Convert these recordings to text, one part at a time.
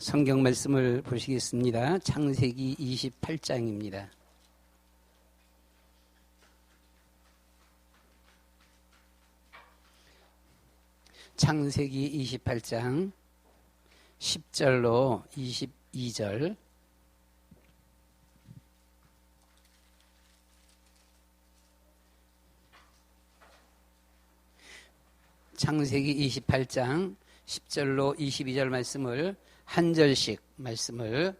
성경 말씀을 보시겠습니다. 창세기 28장입니다. 창세기 28장 10절로 22절. 창세기 28장 10절로 22절 말씀을 한 절씩 말씀을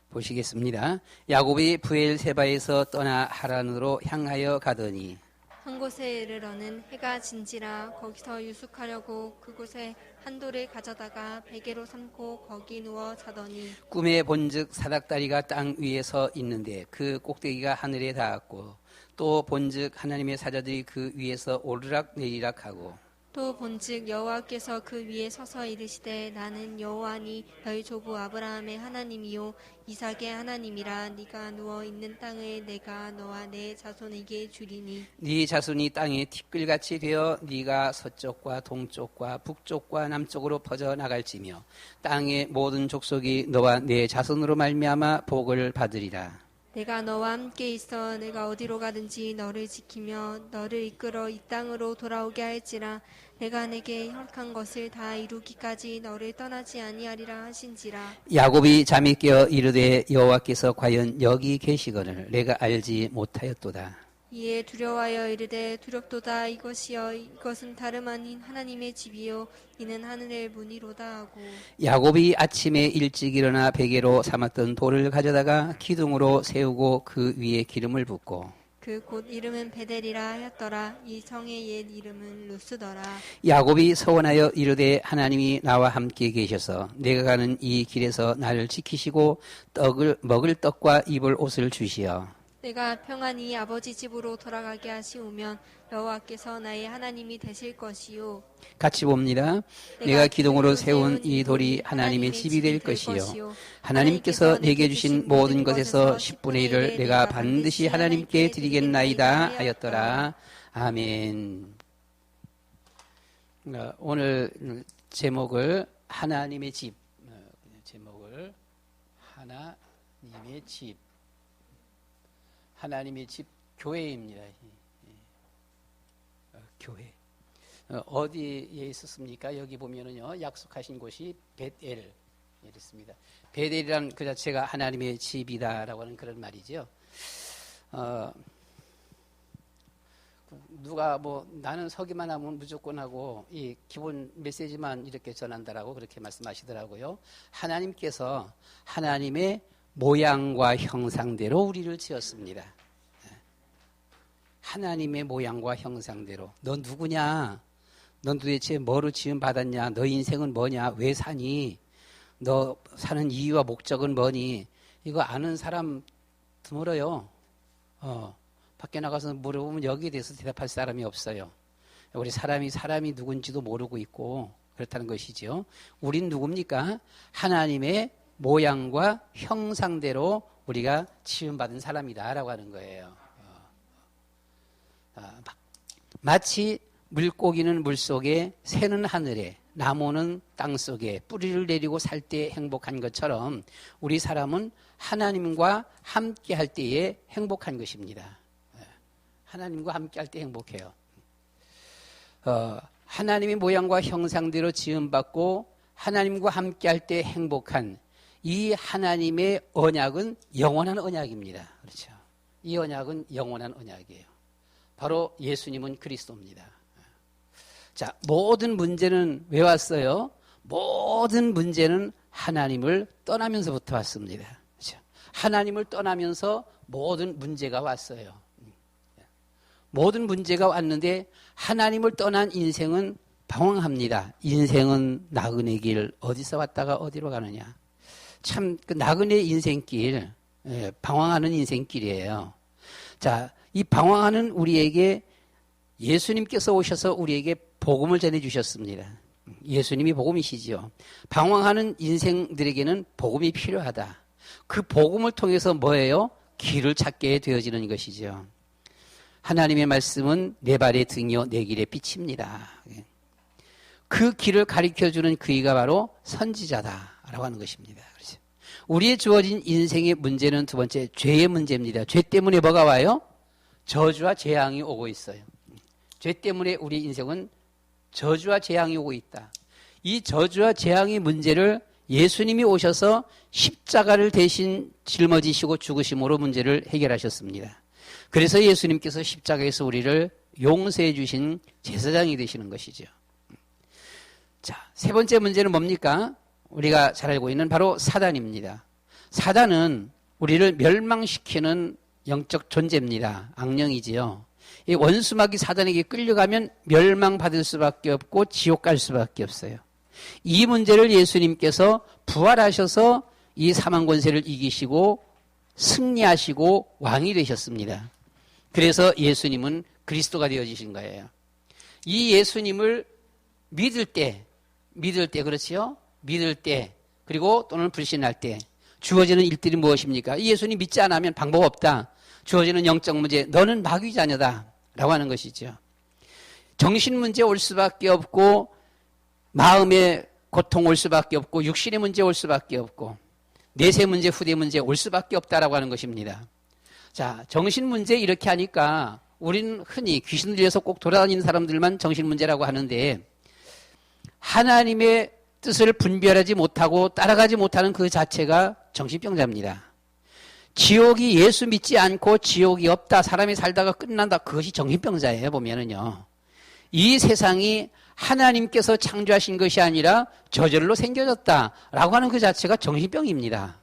보시겠습니다. 야곱이 브엘세바에서 떠나 하란으로 향하여 가더니 한 곳에 이르러는 해가 진지라 거기서 유숙하려고 그곳에 한 돌을 가져다가 베개로 삼고 거기 누워 자더니 꿈에 본즉 사닥다리가 땅 위에 서 있는데 그 꼭대기가 하늘에 닿았고 또 본즉 하나님의 사자들이 그 위에서 오르락 내리락 하고 또 본즉 여호와께서 그 위에 서서 이르시되 나는 여호와니 너희 조부 아브라함의 하나님이요 이삭의 하나님이라. 네가 누워 있는 땅을 내가 너와 내 자손에게 주리니 네 자손이 땅에 티끌같이 되어 네가 서쪽과 동쪽과 북쪽과 남쪽으로 퍼져 나갈지며 땅의 모든 족속이 너와 내 자손으로 말미암아 복을 받으리라. 내가 너와 함께 있어 내가 어디로 가든지 너를 지키며 너를 이끌어 이 땅으로 돌아오게 할지라. 내가 내게 허락한 것을 다 이루기까지 너를 떠나지 아니하리라 하신지라. 야곱이 잠이 깨어 이르되 여호와께서 과연 여기 계시거늘 내가 알지 못하였도다. 이에 두려워하여 이르되 두렵도다. 이것은 다름 아닌 하나님의 집이요 이는 하늘의 문이로다 하고 야곱이 아침에 일찍 일어나 베개로 삼았던 돌을 가져다가 기둥으로 세우고 그 위에 기름을 붓고 그 곳 이름은 베델이라 하였더라. 이 성의 옛 이름은 루스더라. 야곱이 서원하여 이르되 하나님이 나와 함께 계셔서 내가 가는 이 길에서 나를 지키시고 먹을 떡과 입을 옷을 주시어 내가 평안히 아버지 집으로 돌아가게 하시오면 여호와께서 나의 하나님이 되실 것이요. 같이 봅니다. 내가 기둥으로 세운 이 돌이 하나님의 집이 될 것이요 하나님께서 내게 주신 모든 것에서 10분의 1을 내가 반드시 하나님께 드리겠나이다 하였더라. 아멘. 오늘 제목을 하나님의 집, 제목을 하나님의 집, 하나님의 집 교회입니다. 교회. 어디에 있었습니까? 여기 보면은요, 약속하신 곳이 베델 이랬습니다. 베델이란 그 자체가 하나님의 집이다라고 하는 그런 말이죠. 누가 나는 서기만 하면 무조건 하고 이 기본 메시지만 이렇게 전한다라고 그렇게 말씀하시더라고요. 하나님께서 하나님의 모양과 형상대로 우리를 지었습니다. 하나님의 모양과 형상대로. 너 누구냐? 넌 도대체 뭐로 지음 받았냐? 너 인생은 뭐냐? 왜 사니? 너 사는 이유와 목적은 뭐니? 이거 아는 사람 드물어요. 밖에 나가서 물어보면 여기에 대해서 대답할 사람이 없어요. 우리 사람이 누군지도 모르고 있고 그렇다는 것이죠. 우린 누굽니까? 하나님의 모양과 형상대로 우리가 지음받은 사람이다라고 하는 거예요. 마치 물고기는 물속에, 새는 하늘에, 나무는 땅속에 뿌리를 내리고 살 때 행복한 것처럼 우리 사람은 하나님과 함께 할 때에 행복한 것입니다. 하나님과 함께 할 때 행복해요. 하나님의 모양과 형상대로 지음받고 하나님과 함께 할 때 행복한 이 하나님의 언약은 영원한 언약입니다. 그렇죠? 이 언약은 영원한 언약이에요. 바로 예수님은 그리스도입니다. 자, 모든 문제는 왜 왔어요? 모든 문제는 하나님을 떠나면서부터 왔습니다. 그렇죠? 하나님을 떠나면서 모든 문제가 왔어요. 모든 문제가 왔는데 하나님을 떠난 인생은 방황합니다. 인생은 나그네 길, 어디서 왔다가 어디로 가느냐. 참 그 나그네 인생길, 방황하는 인생길이에요. 자, 이 방황하는 우리에게 예수님께서 오셔서 우리에게 복음을 전해주셨습니다. 예수님이 복음이시지요. 방황하는 인생들에게는 복음이 필요하다. 그 복음을 통해서 뭐예요? 길을 찾게 되어지는 것이죠. 하나님의 말씀은 내 발의 등이요 내 길의 빛입니다. 그 길을 가르쳐주는 그이가 바로 선지자다. 라고 하는 것입니다. 그렇죠? 우리의 주어진 인생의 문제는 두 번째, 죄의 문제입니다. 죄 때문에 뭐가 와요? 저주와 재앙이 오고 있어요. 죄 때문에 우리 인생은 저주와 재앙이 오고 있다. 이 저주와 재앙의 문제를 예수님이 오셔서 십자가를 대신 짊어지시고 죽으심으로 문제를 해결하셨습니다. 그래서 예수님께서 십자가에서 우리를 용서해 주신 제사장이 되시는 것이죠. 자, 세 번째 문제는 뭡니까? 우리가 잘 알고 있는 바로 사단입니다. 사단은 우리를 멸망시키는 영적 존재입니다. 악령이지요. 이 원수마귀 사단에게 끌려가면 멸망받을 수밖에 없고 지옥 갈 수밖에 없어요. 이 문제를 예수님께서 부활하셔서 이 사망 권세를 이기시고 승리하시고 왕이 되셨습니다. 그래서 예수님은 그리스도가 되어지신 거예요. 이 예수님을 믿을 때 그렇지요? 믿을 때 그리고 또는 불신할 때 주어지는 일들이 무엇입니까? 이 예수님 믿지 않으면 방법 없다. 주어지는 영적 문제, 너는 마귀 자녀다 라고 하는 것이죠. 정신 문제 올 수밖에 없고 마음의 고통 올 수밖에 없고 육신의 문제 올 수밖에 없고 내세 문제, 후대 문제 올 수밖에 없다라고 하는 것입니다. 자, 정신 문제 이렇게 하니까 우리는 흔히 귀신 들려서 꼭 돌아다니는 사람들만 정신 문제라고 하는데 하나님의 뜻을 분별하지 못하고 따라가지 못하는 그 자체가 정신병자입니다. 지옥이 예수 믿지 않고 지옥이 없다, 사람이 살다가 끝난다, 그것이 정신병자예요. 보면은요, 이 세상이 하나님께서 창조하신 것이 아니라 저절로 생겨졌다라고 하는 그 자체가 정신병입니다.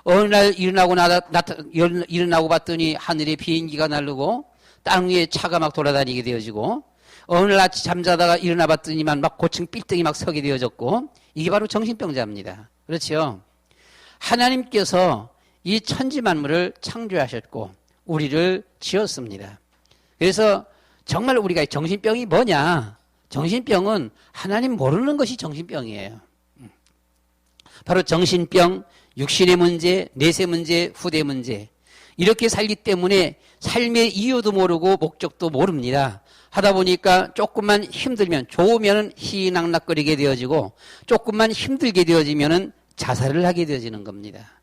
어느 날 일어나고 봤더니 하늘에 비행기가 날르고 땅 위에 차가 막 돌아다니게 되어지고 어느 날 아침 잠자다가 일어나 봤더니만 막 고층 빌딩이 막 서게 되어졌고 이게 바로 정신병자입니다. 그렇죠? 하나님께서 이 천지 만물을 창조하셨고 우리를 지었습니다. 그래서 정말 우리가 정신병이 뭐냐? 정신병은 하나님 모르는 것이 정신병이에요. 바로 정신병, 육신의 문제, 내세 문제, 후대 문제 이렇게 살기 때문에 삶의 이유도 모르고 목적도 모릅니다. 하다 보니까 조금만 힘들면 좋으면 희낙낙거리게 되어지고 조금만 힘들게 되어지면 자살을 하게 되어지는 겁니다.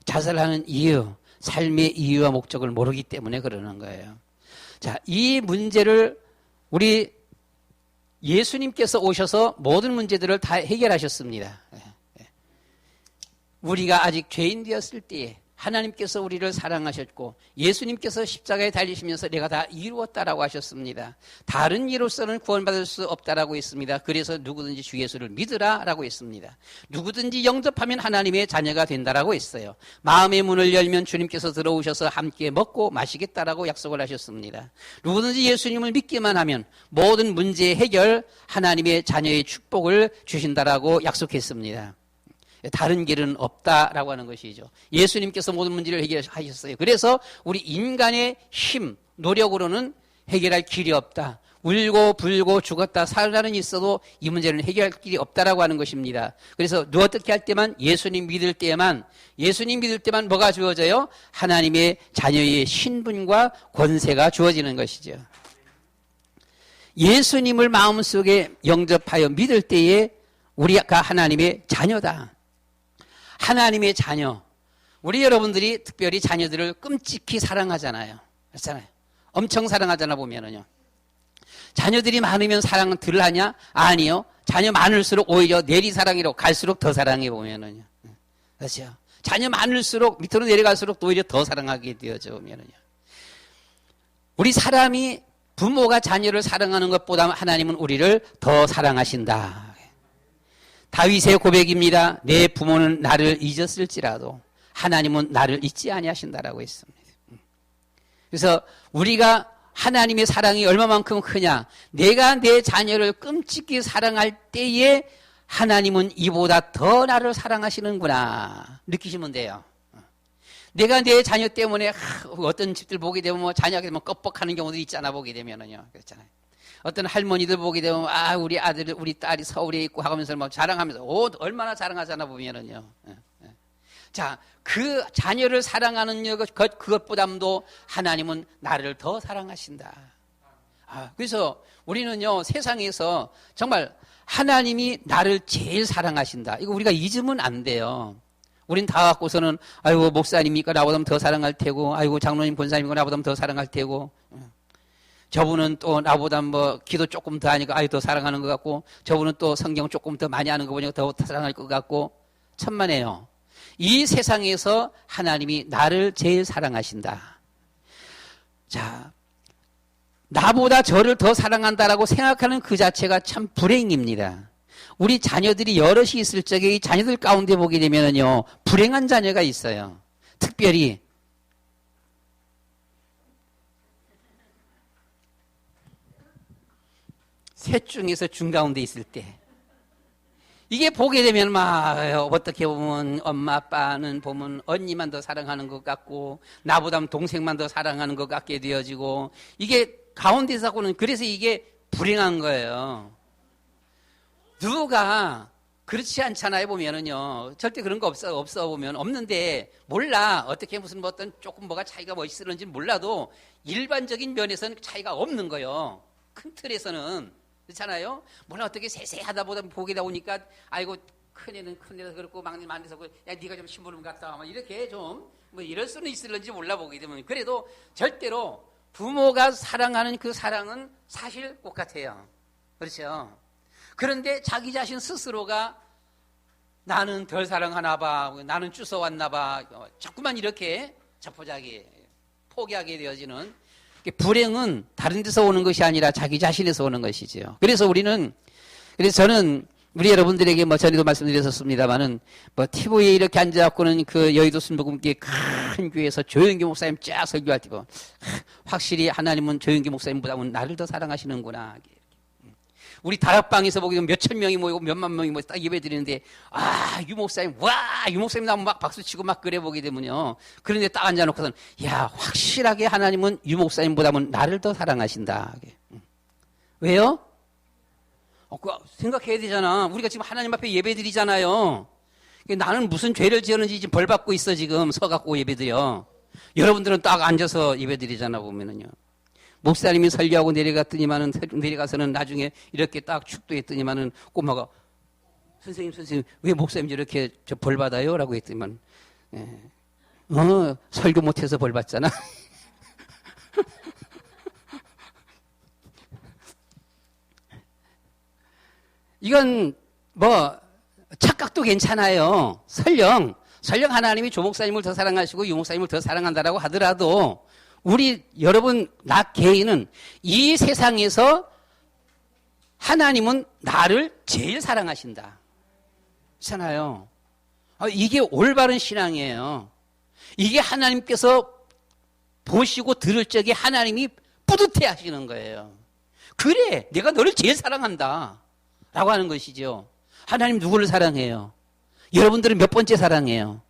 자살하는 이유, 삶의 이유와 목적을 모르기 때문에 그러는 거예요. 자, 이 문제를 우리 예수님께서 오셔서 모든 문제들을 다 해결하셨습니다. 우리가 아직 죄인 되었을 때에 하나님께서 우리를 사랑하셨고 예수님께서 십자가에 달리시면서 내가 다 이루었다라고 하셨습니다. 다른 이로서는 구원받을 수 없다라고 했습니다. 그래서 누구든지 주 예수를 믿으라라고 했습니다. 누구든지 영접하면 하나님의 자녀가 된다라고 했어요. 마음의 문을 열면 주님께서 들어오셔서 함께 먹고 마시겠다라고 약속을 하셨습니다. 누구든지 예수님을 믿기만 하면 모든 문제의 해결, 하나님의 자녀의 축복을 주신다라고 약속했습니다. 다른 길은 없다라고 하는 것이죠. 예수님께서 모든 문제를 해결하셨어요. 그래서 우리 인간의 힘, 노력으로는 해결할 길이 없다. 울고 불고 죽었다 살아는 있어도 이 문제는 해결할 길이 없다라고 하는 것입니다. 그래서 어떻게 할 때만 예수님 믿을 때만 뭐가 주어져요? 하나님의 자녀의 신분과 권세가 주어지는 것이죠. 예수님을 마음속에 영접하여 믿을 때에 우리가 하나님의 자녀다. 하나님의 자녀. 우리 여러분들이 특별히 자녀들을 끔찍히 사랑하잖아요. 그렇잖아요. 엄청 사랑하잖아 보면은요. 자녀들이 많으면 사랑은 덜 하냐? 아니요. 자녀 많을수록 오히려 내리사랑이라고 갈수록 더 사랑해 보면은요. 그렇죠. 자녀 많을수록 밑으로 내려갈수록 오히려 더 사랑하게 되어져 보면은요. 우리 사람이 부모가 자녀를 사랑하는 것보다 하나님은 우리를 더 사랑하신다. 다윗의 고백입니다. 내 부모는 나를 잊었을지라도 하나님은 나를 잊지 아니하신다라고 했습니다. 그래서 우리가 하나님의 사랑이 얼마만큼 크냐? 내가 내 자녀를 끔찍히 사랑할 때에 하나님은 이보다 더 나를 사랑하시는구나 느끼시면 돼요. 내가 내 자녀 때문에 어떤 집들 보게 되면 뭐 자녀가 되면 껍벅하는 경우도 있잖아 보게 되면은요. 그렇잖아요. 어떤 할머니들 보게 되면 우리 아들 우리 딸이 서울에 있고 하면서 막 자랑하면서 얼마나 자랑하잖아 보면은요. 자, 그 자녀를 사랑하는 그것보다도 하나님은 나를 더 사랑하신다. 그래서 우리는요, 세상에서 정말 하나님이 나를 제일 사랑하신다. 이거 우리가 잊으면 안 돼요. 우린 다 갖고서는, 아이고, 목사님이니까 나보다 더 사랑할 테고, 아이고, 장로님, 권사님이니까 나보다 더 사랑할 테고, 저분은 또 나보다 뭐 기도 조금 더 하니까 아유 더 사랑하는 것 같고, 저분은 또 성경 조금 더 많이 하는 거 보니까 더 사랑할 것 같고, 천만에요. 이 세상에서 하나님이 나를 제일 사랑하신다. 자, 나보다 저를 더 사랑한다라고 생각하는 그 자체가 참 불행입니다. 우리 자녀들이 여럿이 있을 적에 이 자녀들 가운데 보게 되면요, 불행한 자녀가 있어요. 특별히 셋 중에서 중가운데 있을 때, 이게 보게 되면 막 어떻게 보면 엄마 아빠는 보면 언니만 더 사랑하는 것 같고, 나보다는 동생만 더 사랑하는 것 같게 되어지고, 이게 가운데서는 그래서 이게 불행한 거예요. 누가 그렇지 않잖아요. 보면은요, 절대 그런 거 없어 보면 없는데, 몰라 어떻게 무슨 뭐 어떤 조금 뭐가 차이가 멋있을는지 몰라도 일반적인 면에서는 차이가 없는 거예요. 큰 틀에서는. 그렇잖아요. 몰라 어떻게 세세하다 보다 보게 나오니까, 아이고 큰애는 큰애라서 그렇고 막내 만나서 야 네가 좀 심부름 갔다 와, 이렇게 좀 뭐 이럴 수는 있을런지 몰라 보게 되면, 그래도 절대로 부모가 사랑하는 그 사랑은 사실 똑같아요. 그렇죠. 그런데 자기 자신 스스로가 나는 덜 사랑하나 봐, 나는 주워왔나 봐, 자꾸만 이렇게 자포자기 포기하게 되어지는, 불행은 다른 데서 오는 것이 아니라 자기 자신에서 오는 것이지요. 그래서 저는 우리 여러분들에게 뭐 전에도 말씀드렸었습니다만은, 뭐 TV에 이렇게 앉아갖고는 그 여의도 순복음교회 큰 교회에서 조영기 목사님 쫙 설교할 때 보면, 확실히 하나님은 조영기 목사님보다는 나를 더 사랑하시는구나. 우리 다락방에서 보기 몇천 명이 모이고 몇만 명이 모여서 딱 예배 드리는데, 유 목사님, 유 목사님 나면 막 박수 치고 막 그래 보게 되면요. 그런데 딱 앉아놓고서는, 확실하게 하나님은 유 목사님보다는 나를 더 사랑하신다. 왜요? 생각해야 되잖아. 우리가 지금 하나님 앞에 예배 드리잖아요. 나는 무슨 죄를 지었는지 지금 벌 받고 있어, 지금 서갖고 예배 드려. 여러분들은 딱 앉아서 예배 드리잖아, 보면은요. 목사님이 설교하고 내려가서는 나중에 이렇게 딱 축도했더니만은 꼬마가, 선생님, 왜 목사님 이렇게 저 벌 받아요? 라고 했더니만, 설교 못해서 벌 받잖아. 이건 뭐 착각도 괜찮아요. 설령 하나님이 조 목사님을 더 사랑하시고 유 목사님을 더 사랑한다라고 하더라도, 우리 여러분 나 개인은 이 세상에서 하나님은 나를 제일 사랑하신다. 그렇잖아요. 이게 올바른 신앙이에요. 이게 하나님께서 보시고 들을 적에 하나님이 뿌듯해 하시는 거예요. 그래, 내가 너를 제일 사랑한다 라고 하는 것이죠. 하나님 누구를 사랑해요? 여러분들은 몇 번째 사랑해요?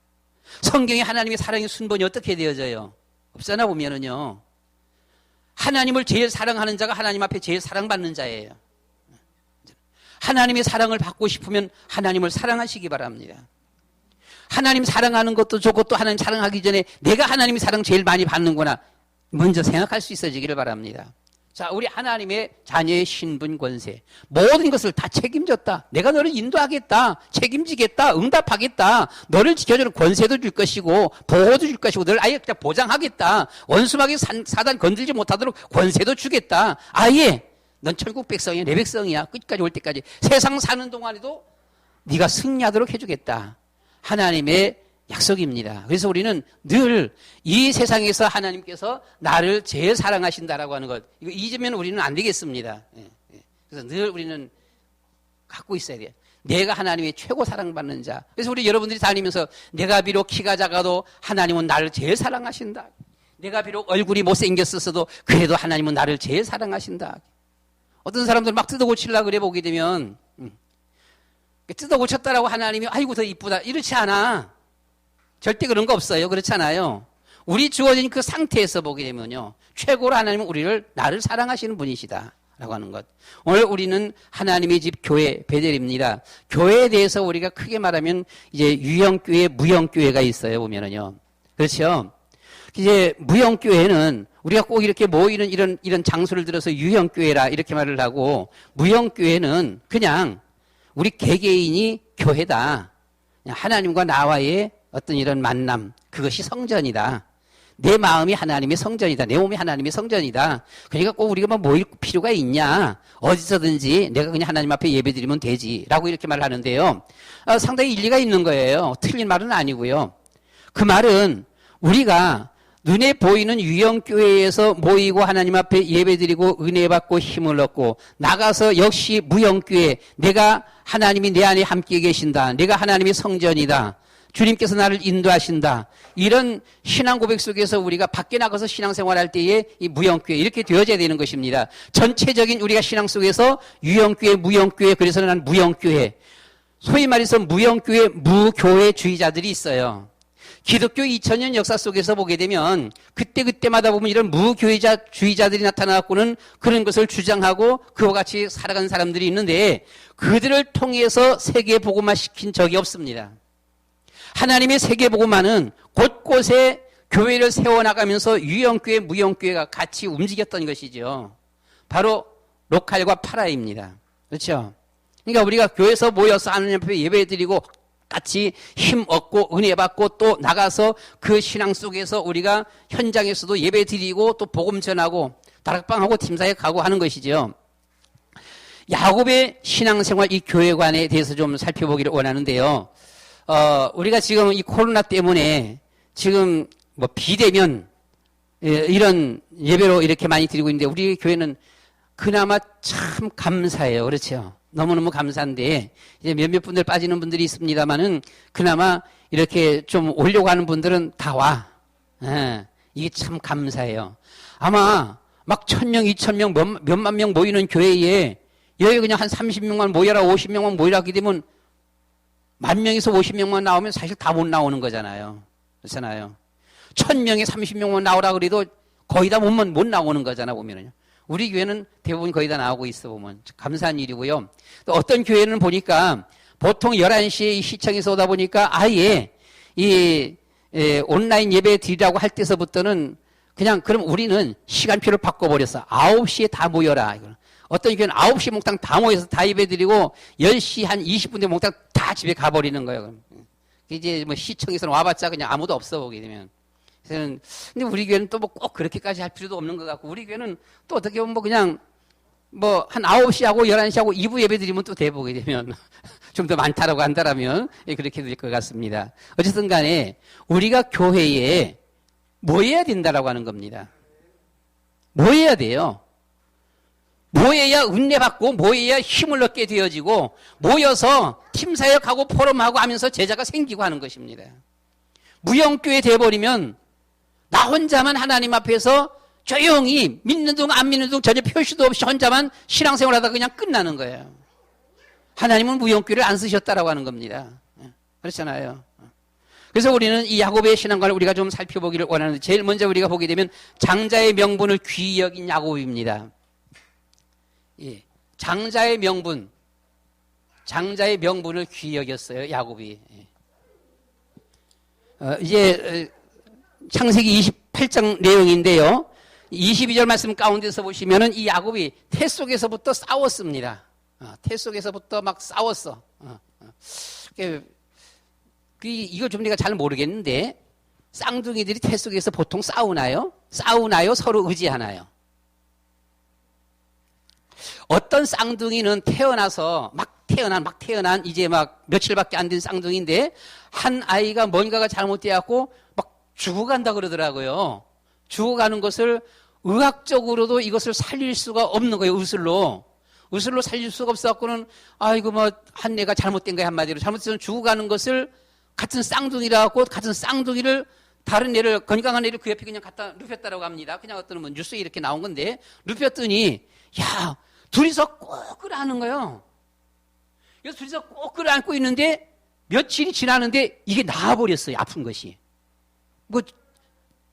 성경에 하나님의 사랑의 순번이 어떻게 되어져요? 없잖아 보면은요. 하나님을 제일 사랑하는 자가 하나님 앞에 제일 사랑받는 자예요. 하나님의 사랑을 받고 싶으면 하나님을 사랑하시기 바랍니다. 하나님 사랑하는 것도 저것도 하나님 사랑하기 전에 내가 하나님의 사랑 제일 많이 받는구나, 먼저 생각할 수 있어지기를 바랍니다. 자, 우리 하나님의 자녀의 신분 권세, 모든 것을 다 책임졌다. 내가 너를 인도하겠다, 책임지겠다, 응답하겠다, 너를 지켜주는 권세도 줄 것이고 보호도 줄 것이고 너를 아예 그냥 보장하겠다, 원수마귀 사단 건들지 못하도록 권세도 주겠다. 아예 넌 천국 백성이야, 내 백성이야, 끝까지 올 때까지 세상 사는 동안에도 네가 승리하도록 해주겠다. 하나님의 약속입니다. 그래서 우리는 늘 이 세상에서 하나님께서 나를 제일 사랑하신다라고 하는 것, 이거 잊으면 우리는 안 되겠습니다. 그래서 늘 우리는 갖고 있어야 돼요. 내가 하나님의 최고 사랑받는 자. 그래서 우리 여러분들이 다니면서 내가 비록 키가 작아도 하나님은 나를 제일 사랑하신다. 내가 비록 얼굴이 못생겼었어도 그래도 하나님은 나를 제일 사랑하신다. 어떤 사람들 막 뜯어 고치려고 그래 보게 되면, 뜯어 고쳤다라고 하나님이 아이고 더 이쁘다, 이렇지 않아. 절대 그런 거 없어요. 그렇잖아요. 우리 주어진 그 상태에서 보게 되면요, 최고로 하나님은 나를 사랑하시는 분이시다 라고 하는 것. 오늘 우리는 하나님의 집 교회 베델입니다. 교회에 대해서 우리가 크게 말하면 이제 유형교회, 무형교회가 있어요. 보면은요. 그렇죠. 이제 무형교회는 우리가 꼭 이렇게 모이는 이런 장소를 들어서 유형교회라 이렇게 말을 하고, 무형교회는 그냥 우리 개개인이 교회다. 그냥 하나님과 나와의 어떤 이런 만남, 그것이 성전이다. 내 마음이 하나님의 성전이다. 내 몸이 하나님의 성전이다. 그러니까 꼭 우리가 뭐 모일 필요가 있냐. 어디서든지 내가 그냥 하나님 앞에 예배드리면 되지. 라고 이렇게 말을 하는데요. 상당히 일리가 있는 거예요. 틀린 말은 아니고요. 그 말은 우리가 눈에 보이는 유형교회에서 모이고 하나님 앞에 예배드리고 은혜 받고 힘을 얻고 나가서 역시 무형교회, 내가 하나님이 내 안에 함께 계신다. 내가 하나님의 성전이다. 주님께서 나를 인도하신다. 이런 신앙 고백 속에서 우리가 밖에 나가서 신앙생활할 때에 이 무형교회 이렇게 되어져야 되는 것입니다. 전체적인 우리가 신앙 속에서 유형교회, 무형교회, 그래서 난 무형교회. 소위 말해서 무형교회, 무교회주의자들이 있어요. 기독교 2000년 역사 속에서 보게 되면 그때마다 보면 이런 무교회주의자들이 나타나갖고는 그런 것을 주장하고 그와 같이 살아간 사람들이 있는데 그들을 통해서 세계 복음화 시킨 적이 없습니다. 하나님의 세계 복음화는 곳곳에 교회를 세워나가면서 유형교회, 무형교회가 같이 움직였던 것이죠. 바로 로컬과 파라입니다. 그렇죠? 그러니까 우리가 교회에서 모여서 하나님 앞에 예배드리고 같이 힘 얻고 은혜 받고 또 나가서 그 신앙 속에서 우리가 현장에서도 예배 드리고 또 복음 전하고 다락방하고 팀사역 가고 하는 것이죠. 야곱의 신앙생활 이 교회관에 대해서 좀 살펴보기를 원하는데요. 우리가 지금 이 코로나 때문에 지금 뭐 비대면 이런 예배로 이렇게 많이 드리고 있는데 우리 교회는 그나마 참 감사해요. 그렇죠? 너무너무 감사한데 이제 몇몇 분들 빠지는 분들이 있습니다만은 그나마 이렇게 좀 오려고 하는 분들은 다 와. 이게 참 감사해요. 아마 막 1000명, 2000명, 몇만 명 모이는 교회에 여기 그냥 한 30명만 모여라, 50명만 모이라 하게 되면 10,000명에서 50명만 나오면 사실 다 못 나오는 거잖아요. 그렇잖아요. 1000명에 30명만 나오라 그래도 거의 다 못 나오는 거잖아, 보면은요. 우리 교회는 대부분 거의 다 나오고 있어 보면 감사한 일이고요. 또 어떤 교회는 보니까 보통 11시에 시청에서 오다 보니까 아예 온라인 예배 드리라고 할 때서부터는 그냥 그럼 우리는 시간표를 바꿔버렸어. 9시에 다 모여라. 어떤 교회는 9시 몽땅 다 모여서 다 예배 드리고 10시 한 20분 뒤에 몽땅 다 집에 가버리는 거예요. 이제 뭐 시청에서는 와봤자 그냥 아무도 없어 보게 되면. 근데 우리 교회는 또 뭐 꼭 그렇게까지 할 필요도 없는 것 같고, 우리 교회는 또 어떻게 보면 뭐 그냥 뭐 한 9시하고 11시하고 2부 예배 드리면 또 대보게 되면 좀 더 많다라고 한다라면 그렇게 될 것 같습니다. 어쨌든 간에 우리가 교회에 모여야 된다라고 하는 겁니다. 모여야 돼요. 모여야 은혜 받고 모여야 힘을 얻게 되어지고 모여서 팀사역하고 포럼하고 하면서 제자가 생기고 하는 것입니다. 무형교회 돼버리면 나 혼자만 하나님 앞에서 조용히 믿는 둥 안 믿는 둥 전혀 표시도 없이 혼자만 신앙생활하다가 그냥 끝나는 거예요. 하나님은 무형교회를 안 쓰셨다라고 하는 겁니다. 그렇잖아요. 그래서 우리는 이 야곱의 신앙관을 우리가 좀 살펴보기를 원하는데 제일 먼저 우리가 보게 되면 장자의 명분을 귀히 여긴 야곱입니다. 예, 장자의 명분을 귀히 여겼어요, 야곱이. 이제 창세기 28장 내용인데요. 22절 말씀 가운데서 보시면은 이 야곱이 태 속에서부터 싸웠습니다. 태 속에서부터 막 싸웠어. 이걸 좀 내가 잘 모르겠는데 쌍둥이들이 태 속에서 보통 싸우나요? 서로 의지하나요? 어떤 쌍둥이는 막 태어난 이제 막 며칠밖에 안 된 쌍둥이인데 한 아이가 뭔가가 잘못되었고 막 죽어간다 그러더라고요. 죽어가는 것을 의학적으로도 이것을 살릴 수가 없는 거예요. 의술로 살릴 수가 없어갖고는 이거 뭐 한 애가 잘못된 거야, 한마디로 잘못해서 죽어가는 것을 같은 쌍둥이라고 같은 쌍둥이를 다른 애를 건강한 애를 그 옆에 그냥 갖다 눕혔다라고 합니다. 그냥 어떤 뭐 뉴스에 이렇게 나온 건데 눕혔더니 야 둘이서 꼭 끌어안는 거예요. 그래서 둘이서 꼭 끌어안고 있는데 며칠이 지나는데 이게 나아버렸어요. 아픈 것이. 뭐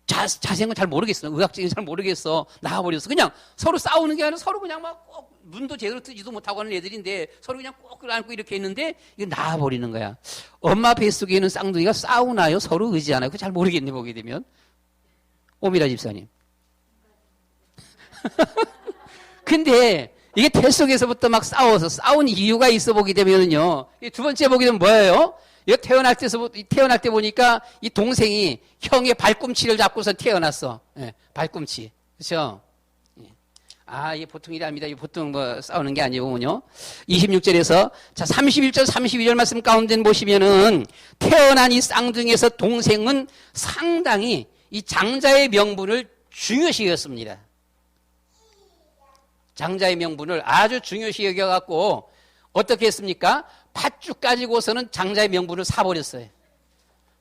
자세한 잘 모르겠어. 의학적인 잘 모르겠어. 나아버렸어. 그냥 서로 싸우는 게 아니라 서로 그냥 막 꼭 눈도 제대로 뜨지도 못하고 하는 애들인데 서로 그냥 꼭 끌어안고 이렇게 있는데 이게 나아버리는 거야. 엄마 뱃속에 있는 쌍둥이가 싸우나요? 서로 의지하나요? 그거 잘 모르겠네, 보게 되면. 오미라 집사님. 근데 이게 태 속에서부터 막 싸운 이유가 있어 보게 되면은요. 두 번째 보게 되면 뭐예요? 이거 태어날 때 보니까 이 동생이 형의 발꿈치를 잡고서 태어났어. 예, 발꿈치. 그렇죠? 이게 보통 일이 아닙니다. 이게 보통 뭐 싸우는 게 아니고요. 26절에서 자 31절 32절 말씀 가운데 보시면은 태어난 이 쌍둥이에서 동생은 상당히 이 장자의 명분을 중요시 여겼습니다. 장자의 명분을 아주 중요시 여겨갖고 어떻게 했습니까? 팥죽 가지고서는 장자의 명분을 사버렸어요.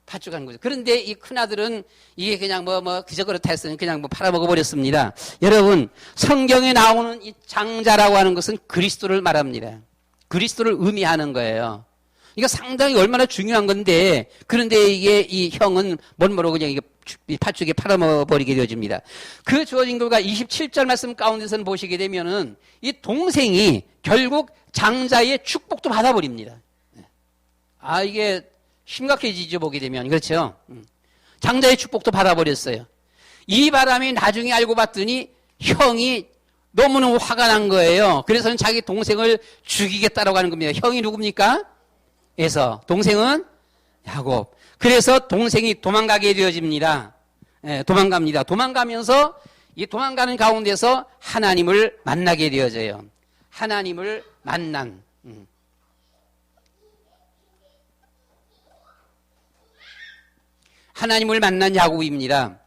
팥죽 한 거죠. 그런데 이 큰아들은 이게 그냥 그저 그렇다 했으니 그냥 팔아먹어버렸습니다. 여러분, 성경에 나오는 이 장자라고 하는 것은 그리스도를 말합니다. 그리스도를 의미하는 거예요. 이거 상당히 얼마나 중요한 건데, 그런데 이게 이 형은 뭔 그냥 이게 팥죽에 팔아먹어버리게 되어집니다. 그 주어진 결과 27절 말씀 가운데서는 보시게 되면은 이 동생이 결국 장자의 축복도 받아버립니다. 이게 심각해지죠, 보게 되면. 그렇죠? 장자의 축복도 받아버렸어요. 이 바람이 나중에 알고 봤더니 형이 너무너무 화가 난 거예요. 그래서는 자기 동생을 죽이겠다라고 하는 겁니다. 형이 누굽니까? 에서. 동생은 야곱. 그래서 동생이 도망가게 되어집니다. 도망갑니다. 도망가면서 이 도망가는 가운데서 하나님을 만나게 되어져요. 하나님을 만난. 하나님을 만난 야곱입니다.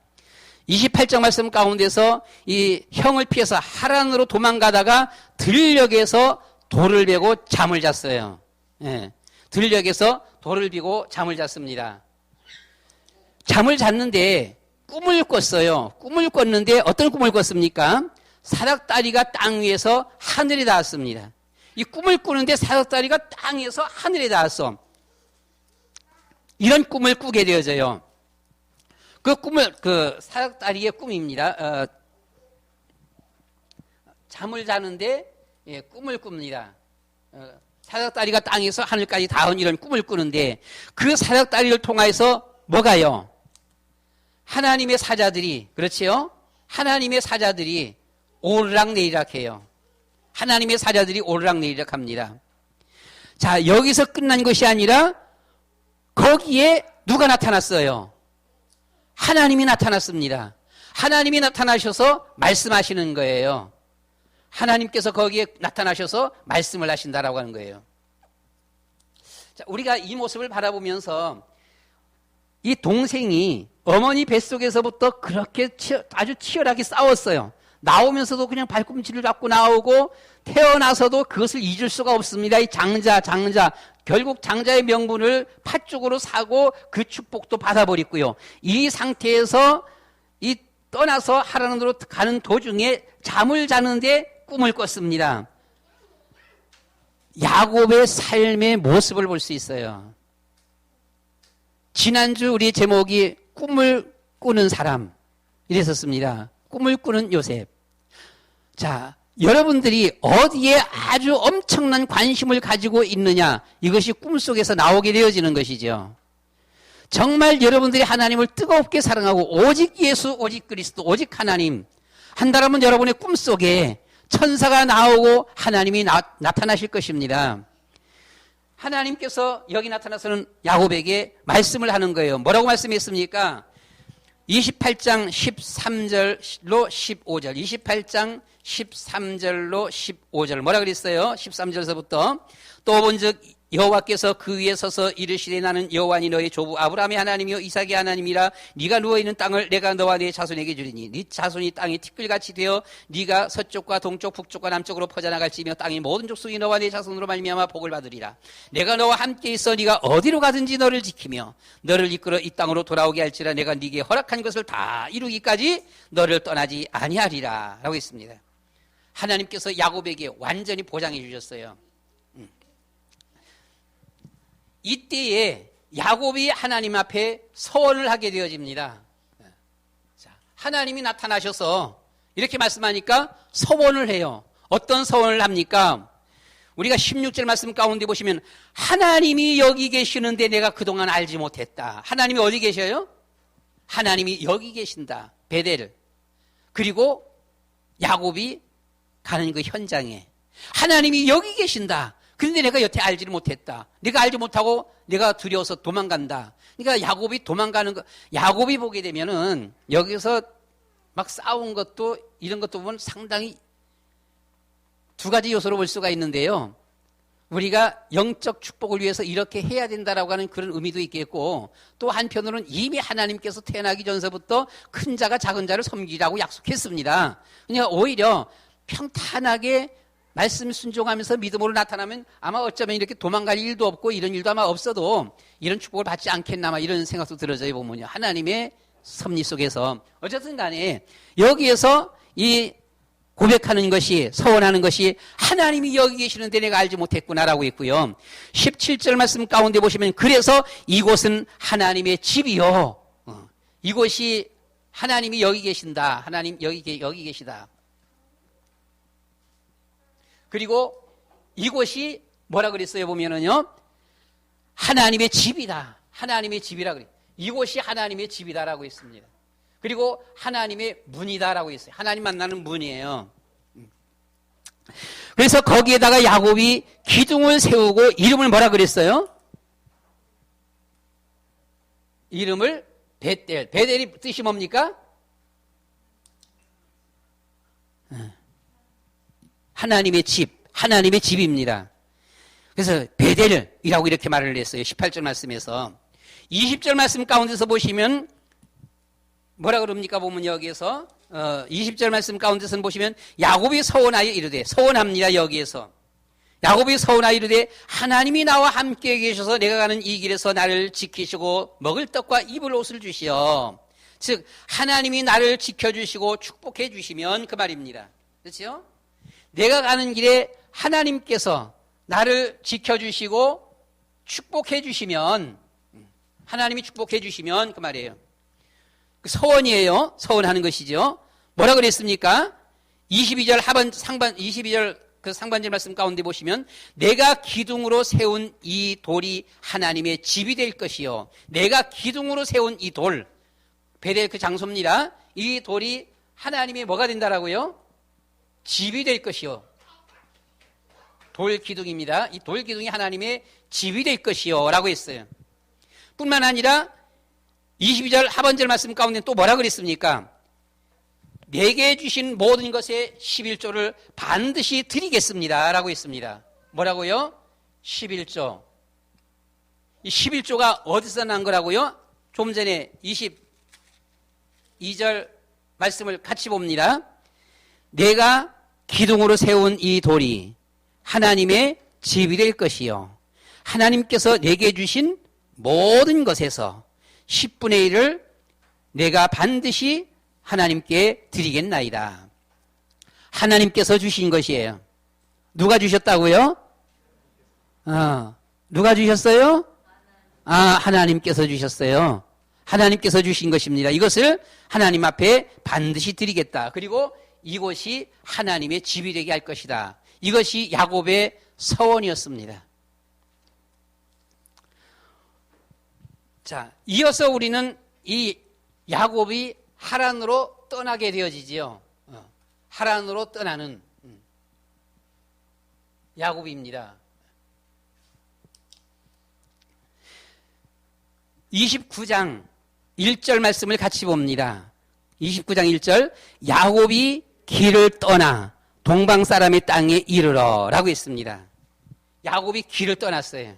28절 말씀 가운데서 이 형을 피해서 하란으로 도망가다가 들녘에서 돌을 베고 잠을 잤어요. 들녘에서 돌을 비고 잠을 잤습니다. 잠을 잤는데 꿈을 꿨어요. 꿈을 꿨는데 어떤 꿈을 꿨습니까? 사닥다리가 땅 위에서 하늘에 닿았습니다. 이 꿈을 꾸는데 사닥다리가 땅 위에서 하늘에 닿았어. 이런 꿈을 꾸게 되어져요. 그 사닥다리의 꿈입니다. 잠을 자는데 꿈을 꿉니다. 사닥다리가 땅에서 하늘까지 닿은 이런 꿈을 꾸는데 그 사닥다리를 통해서 뭐가요? 하나님의 사자들이, 그렇지요? 하나님의 사자들이 오르락내리락 해요. 하나님의 사자들이 오르락내리락 합니다. 자, 여기서 끝난 것이 아니라 거기에 누가 나타났어요? 하나님이 나타났습니다. 하나님이 나타나셔서 말씀하시는 거예요. 하나님께서 거기에 나타나셔서 말씀을 하신다라고 하는 거예요. 자, 우리가 이 모습을 바라보면서 이 동생이 어머니 뱃속에서부터 그렇게 아주 치열하게 싸웠어요. 나오면서도 그냥 발꿈치를 잡고 나오고 태어나서도 그것을 잊을 수가 없습니다. 이 장자. 결국 장자의 명분을 팥죽으로 사고 그 축복도 받아버렸고요. 이 상태에서 이 떠나서 하란으로 가는 도중에 잠을 자는데 꿈을 꿨습니다. 야곱의 삶의 모습을 볼 수 있어요. 지난주 우리 제목이 꿈을 꾸는 사람 이랬었습니다. 꿈을 꾸는 요셉. 자, 여러분들이 어디에 아주 엄청난 관심을 가지고 있느냐, 이것이 꿈속에서 나오게 되어지는 것이죠. 정말 여러분들이 하나님을 뜨겁게 사랑하고 오직 예수, 오직 그리스도, 오직 하나님 한다면 여러분의 꿈속에 천사가 나오고 하나님이 나타나실 것입니다. 하나님께서 여기 나타나서는 야곱에게 말씀을 하는 거예요. 뭐라고 말씀했습니까? 28장 13절로 15절 28장 13절로 15절 뭐라 그랬어요? 13절서부터 또 본즉 여호와께서 그 위에 서서 이르시되 나는 여호와니 너의 조부 아브라함의 하나님이요 이삭의 하나님이라 네가 누워있는 땅을 내가 너와 네 자손에게 주리니 네 자손이 땅이 티끌같이 되어 네가 서쪽과 동쪽 북쪽과 남쪽으로 퍼져나갈지며 땅의 모든 족속이 너와 네 자손으로 말미암아 복을 받으리라. 내가 너와 함께 있어 네가 어디로 가든지 너를 지키며 너를 이끌어 이 땅으로 돌아오게 할지라. 내가 네게 허락한 것을 다 이루기까지 너를 떠나지 아니하리라 라고 했습니다. 하나님께서 야곱에게 완전히 보장해 주셨어요. 이때에 야곱이 하나님 앞에 서원을 하게 되어집니다. 자, 하나님이 나타나셔서 이렇게 말씀하니까 서원을 해요. 어떤 서원을 합니까? 우리가 16절 말씀 가운데 보시면 하나님이 여기 계시는데 내가 그동안 알지 못했다. 하나님이 어디 계셔요? 하나님이 여기 계신다. 베델, 그리고 야곱이 가는 그 현장에 하나님이 여기 계신다. 그런데 내가 여태 알지를 못했다. 내가 알지 못하고 내가 두려워서 도망간다. 그러니까 야곱이 도망가는 거, 야곱이 보게 되면은 여기서 막 싸운 것도 이런 것도 보면 상당히 두 가지 요소로 볼 수가 있는데요. 우리가 영적 축복을 위해서 이렇게 해야 된다라고 하는 그런 의미도 있겠고, 또 한편으로는 이미 하나님께서 태어나기 전서부터 큰 자가 작은 자를 섬기라고 약속했습니다. 그러니까 오히려 평탄하게 말씀 순종하면서 믿음으로 나타나면 아마 어쩌면 이렇게 도망갈 일도 없고 이런 일도 아마 없어도 이런 축복을 받지 않겠나, 아마 이런 생각도 들어져요. 보면요, 하나님의 섭리 속에서. 어쨌든 간에 여기에서 이 고백하는 것이, 서원하는 것이 하나님이 여기 계시는데 내가 알지 못했구나라고 있고요. 17절 말씀 가운데 보시면 그래서 이곳은 하나님의 집이요. 이곳이 하나님이 여기 계신다. 하나님 여기 계시다. 그리고 이곳이 뭐라 그랬어요? 보면은요, 하나님의 집이다. 하나님의 집이라 그래요. 이곳이 하나님의 집이다라고 했습니다. 그리고 하나님의 문이다라고 했어요. 하나님 만나는 문이에요. 그래서 거기에다가 야곱이 기둥을 세우고 이름을 뭐라 그랬어요? 이름을 베델. 베델이 뜻이 뭡니까? 하나님의 집, 하나님의 집입니다. 그래서 베델이라고 이렇게 말을 했어요. 18절 말씀에서. 20절 말씀 가운데서 보시면 뭐라 그럽니까? 보면 여기에서 20절 말씀 가운데서 보시면 야곱이 서원하여 이르되, 서원합니다. 여기에서 야곱이 서원하여 이르되 하나님이 나와 함께 계셔서 내가 가는 이 길에서 나를 지키시고 먹을 떡과 입을 옷을 주시어. 즉 하나님이 나를 지켜주시고 축복해 주시면 그 말입니다. 그렇죠? 내가 가는 길에 하나님께서 나를 지켜주시고 축복해 주시면, 하나님이 축복해 주시면 그 말이에요. 그 서원이에요. 서원하는 것이죠. 뭐라 그랬습니까? 22절 상반 22절 그 상반절 말씀 가운데 보시면 내가 기둥으로 세운 이 돌이 하나님의 집이 될 것이요. 내가 기둥으로 세운 이 돌, 베델 그 장소입니다. 이 돌이 하나님의 뭐가 된다라고요? 집이 될 것이요. 돌 기둥입니다. 이 돌 기둥이 하나님의 집이 될 것이요 라고 했어요. 뿐만 아니라 22절 하반절 말씀 가운데 또 뭐라 그랬습니까? 내게 주신 모든 것의 11조를 반드시 드리겠습니다 라고 했습니다. 뭐라고요? 11조. 이 11조가 어디서 난 거라고요? 좀 전에 22절 말씀을 같이 봅니다. 내가 기둥으로 세운 이 돌이 하나님의 집이 될 것이요. 하나님께서 내게 주신 모든 것에서 10분의 1을 내가 반드시 하나님께 드리겠나이다. 하나님께서 주신 것이에요. 누가 주셨다고요? 누가 주셨어요? 하나님께서 주셨어요. 하나님께서 주신 것입니다. 이것을 하나님 앞에 반드시 드리겠다. 그리고 이곳이 하나님의 집이 되게 할 것이다. 이것이 야곱의 서원이었습니다. 자, 이어서 우리는 이 야곱이 하란으로 떠나게 되어지지요. 하란으로 떠나는 야곱입니다. 29장 1절 말씀을 같이 봅니다. 29장 1절 야곱이 길을 떠나 동방 사람의 땅에 이르러 라고 했습니다. 야곱이 길을 떠났어요.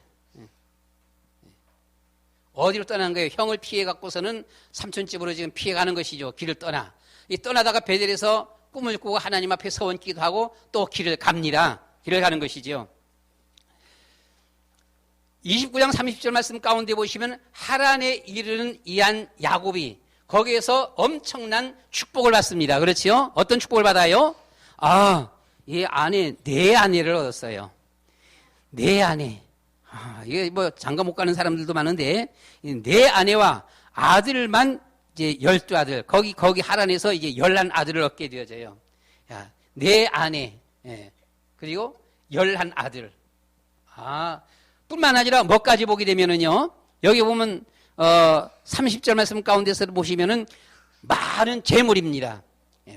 어디로 떠난 거예요? 형을 피해 갖고서는 삼촌집으로 지금 피해 가는 것이죠. 길을 떠나. 이 떠나다가 베델에서 꿈을 꾸고 하나님 앞에 서원 기도하고 또 길을 갑니다. 길을 가는 것이죠. 29장 30절 말씀 가운데 보시면 하란에 이르는 이한 야곱이 거기에서 엄청난 축복을 받습니다. 그렇지요? 어떤 축복을 받아요? 이 아내, 내 아내를 얻었어요. 내 아내. 이게 뭐 장가 못 가는 사람들도 많은데, 내 아내와 아들만 이제 12아들, 거기 하란에서 이제 11아들을 얻게 되어져요. 야, 내 아내, 그리고 11아들. 뿐만 아니라 뭐까지 보게 되면은요, 여기 보면, 30절 말씀 가운데서 보시면은, 많은 재물입니다.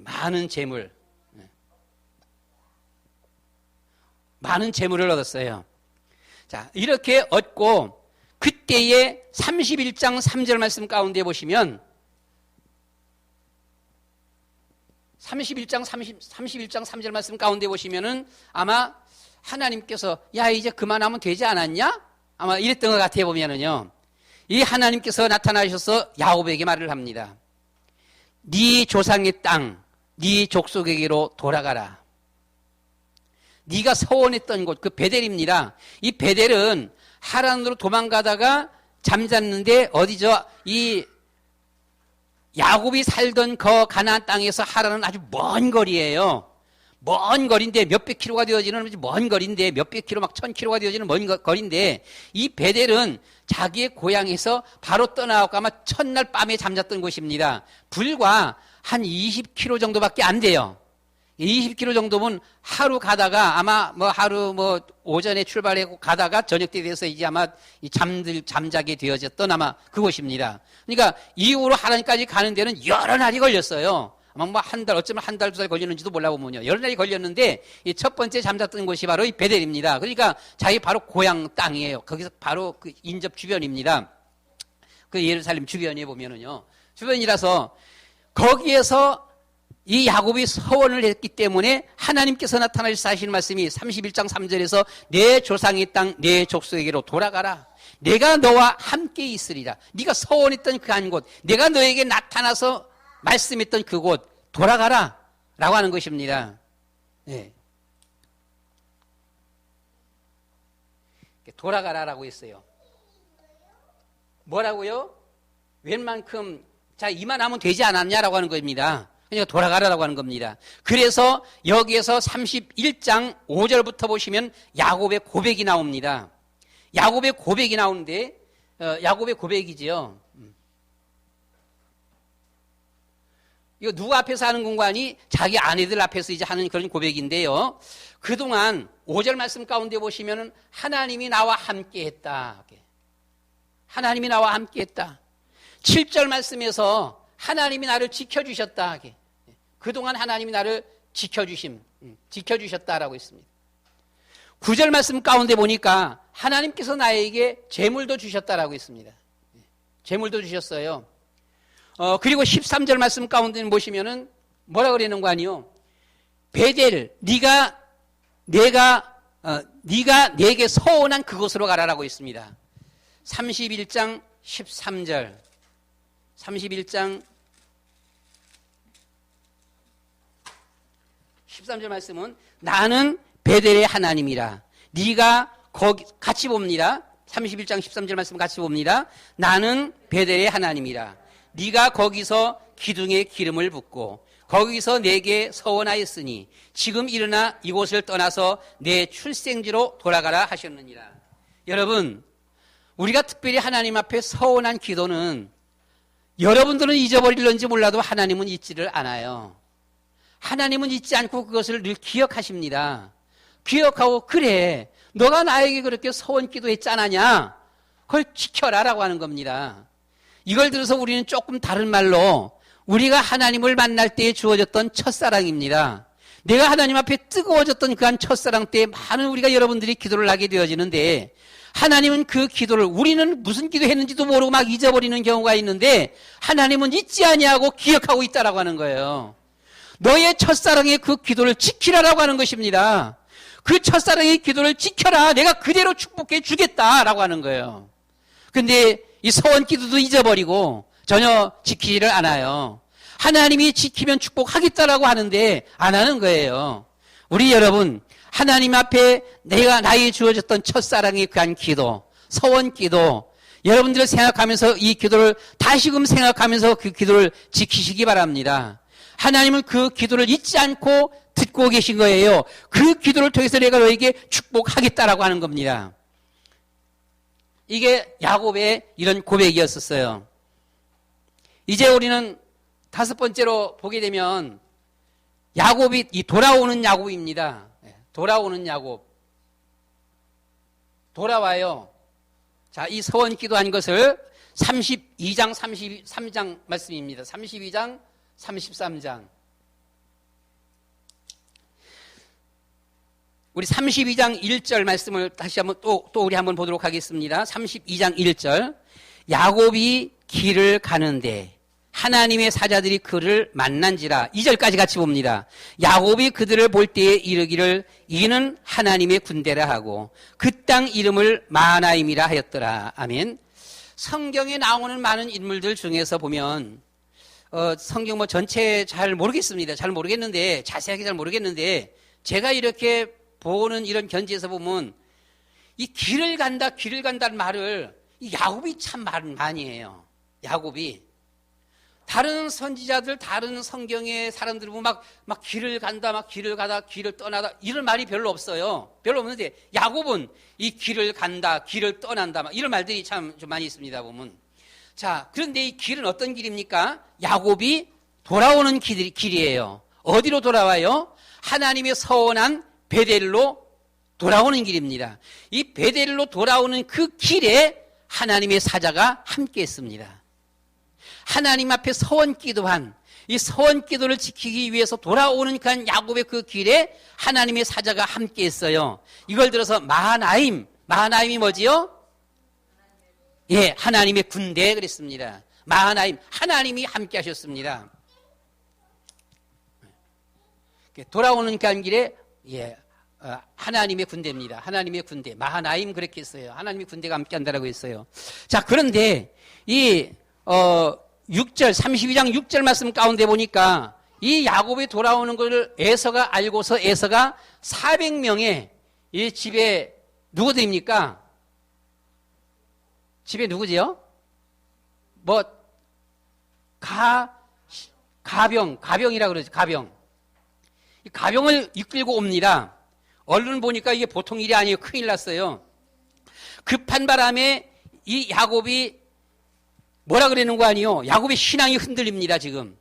많은 재물. 많은 재물을 얻었어요. 자, 이렇게 얻고 그때의 31장 3절 말씀 가운데 보시면 31장 3절 말씀 가운데 보시면은 아마 하나님께서 야 이제 그만하면 되지 않았냐? 아마 이랬던 것 같아 보면은요. 이 하나님께서 나타나셔서 야곱에게 말을 합니다. 네 조상의 땅, 네 족속에게로 돌아가라. 네가 서원했던 곳, 그 베델입니다. 이 베델은 하란으로 도망가다가 잠잤는데 어디죠? 이 야곱이 살던 그 가나안 땅에서 하란은 아주 먼 거리예요. 먼 거리인데 몇백 킬로가 되어지는 먼 거리인데 몇백 킬로 막 1000킬로가 되어지는 먼 거리인데 이 베델은 자기의 고향에서 바로 떠나고 아마 첫날 밤에 잠잤던 곳입니다. 불과 한 20킬로 정도밖에 안 돼요. 20킬로 정도면 하루 가다가 아마 하루 오전에 출발하고 가다가 저녁 때 돼서 이제 아마 잠자게 되어졌던 아마 그곳입니다. 그러니까 이후로 하란까지 가는 데는 여러 날이 걸렸어요. 아마 한 달, 어쩌면 한 달, 두 달 걸렸는지도 몰라보면요. 여러 날이 걸렸는데 이 첫 번째 잠잤던 곳이 바로 이 베델입니다. 그러니까 자기 바로 고향 땅이에요. 거기서 바로 그 인접 주변입니다. 그 예루살렘 주변에 보면은요. 주변이라서 거기에서 이 야곱이 서원을 했기 때문에 하나님께서 나타나셔서 하시는 말씀이 31장 3절에서 내 조상의 땅, 내 족속에게로 돌아가라. 내가 너와 함께 있으리라. 네가 서원했던 그 한 곳, 내가 너에게 나타나서 말씀했던 그곳 돌아가라 라고 하는 것입니다. 네. 돌아가라라고 했어요. 뭐라고요? 웬만큼 자 이만하면 되지 않았냐라고 하는 겁니다. 그러니까 돌아가라라고 하는 겁니다. 그래서 여기에서 31장 5절부터 보시면 야곱의 고백이 나옵니다. 야곱의 고백이 나오는데 야곱의 고백이지요. 이거 누구 앞에서 하는 공간이 자기 아내들 앞에서 이제 하는 그런 고백인데요. 그동안 5절 말씀 가운데 보시면은 하나님이 나와 함께 했다. 하나님이 나와 함께 했다. 7절 말씀에서 하나님이 나를 지켜주셨다. 그동안 하나님이 나를 지켜주셨다라고 했습니다. 9절 말씀 가운데 보니까 하나님께서 나에게 재물도 주셨다라고 했습니다. 재물도 주셨어요. 그리고 13절 말씀 가운데 보시면은 뭐라 그러는 거 아니요? 베델, 네가 내게 서원한 그곳으로 가라라고 했습니다. 31장 13절. 31장 13절 말씀은 나는 베델의 하나님이라. 네가 거기 같이 봅니다. 31장 13절 말씀 같이 봅니다. 나는 베델의 하나님이라. 네가 거기서 기둥에 기름을 붓고 거기서 내게 서원하였으니 지금 일어나 이곳을 떠나서 내 출생지로 돌아가라 하셨느니라. 여러분, 우리가 특별히 하나님 앞에 서원한 기도는 여러분들은 잊어버릴런지 몰라도 하나님은 잊지를 않아요. 하나님은 잊지 않고 그것을 늘 기억하십니다. 기억하고 그래, 너가 나에게 그렇게 서원 기도했잖아냐, 그걸 지켜라라고 하는 겁니다. 이걸 들어서 우리는 조금 다른 말로 우리가 하나님을 만날 때에 주어졌던 첫사랑입니다. 내가 하나님 앞에 뜨거워졌던 그 한 첫사랑 때에 많은 우리가 여러분들이 기도를 하게 되어지는데 하나님은 그 기도를 우리는 무슨 기도했는지도 모르고 막 잊어버리는 경우가 있는데 하나님은 잊지 아니하고 기억하고 있다라고 하는 거예요. 너의 첫사랑의 그 기도를 지키라라고 하는 것입니다. 그 첫사랑의 기도를 지켜라. 내가 그대로 축복해 주겠다라고 하는 거예요. 근데 이 서원 기도도 잊어버리고 전혀 지키지를 않아요. 하나님이 지키면 축복하겠다라고 하는데 안 하는 거예요. 우리 여러분, 하나님 앞에 내가 나에게 주어졌던 첫사랑의 그한 기도, 서원 기도, 여러분들을 생각하면서 이 기도를 다시금 생각하면서 그 기도를 지키시기 바랍니다. 하나님은 그 기도를 잊지 않고 듣고 계신 거예요. 그 기도를 통해서 내가 너에게 축복하겠다라고 하는 겁니다. 이게 야곱의 이런 고백이었었어요. 이제 우리는 다섯 번째로 보게 되면 야곱이 이 돌아오는 야곱입니다. 돌아오는 야곱. 돌아와요. 자, 이 서원 기도한 것을 32장 33장 말씀입니다. 32장 33장. 우리 32장 1절 말씀을 다시 한번 또 우리 한번 보도록 하겠습니다. 32장 1절. 야곱이 길을 가는데 하나님의 사자들이 그를 만난지라. 2절까지 같이 봅니다. 야곱이 그들을 볼 때에 이르기를 이는 하나님의 군대라 하고 그 땅 이름을 마하나임이라 하였더라. 아멘. 성경에 나오는 많은 인물들 중에서 보면 성경 뭐 전체 잘 모르겠습니다. 잘 모르겠는데 자세하게 잘 모르겠는데 제가 이렇게 보는 이런 견지에서 보면 이 길을 간다는 말을 이 야곱이 참 많이 해요. 야곱이. 다른 선지자들, 다른 성경의 사람들 보면 막 길을 간다, 막 길을 가다, 길을 떠나다, 이런 말이 별로 없어요. 별로 없는데, 야곱은 이 길을 간다, 길을 떠난다, 막 이런 말들이 참 좀 많이 있습니다, 보면. 자, 그런데 이 길은 어떤 길입니까? 야곱이 돌아오는 길이에요. 어디로 돌아와요? 하나님의 서원한 베델로 돌아오는 길입니다. 이 베델로 돌아오는 그 길에 하나님의 사자가 함께 했습니다. 하나님 앞에 서원 기도한 이 서원 기도를 지키기 위해서 돌아오는 그 야곱의 그 길에 하나님의 사자가 함께 했어요. 이걸 들어서 마하나임이 뭐지요? 예, 하나님의 군대 그랬습니다. 마하나임, 하나님이 함께 하셨습니다. 돌아오는 그 길에 예, 하나님의 군대입니다. 하나님의 군대, 마하나임 그렇게 했어요. 하나님의 군대가 함께 한다라고 했어요. 자, 그런데 이 6절, 32장 6절 말씀 가운데 보니까 이 야곱이 돌아오는 것을 에서가 알고서 에서가 400명의 이 집에 누구들입니까? 집에 누구지요? 뭐 가병이라 그러죠. 가병. 이 가병을 이끌고 옵니다. 얼른 보니까 이게 보통 일이 아니에요. 큰일 났어요. 급한 바람에 이 야곱이 뭐라 그러는 거 아니에요? 야곱의 신앙이 흔들립니다, 지금.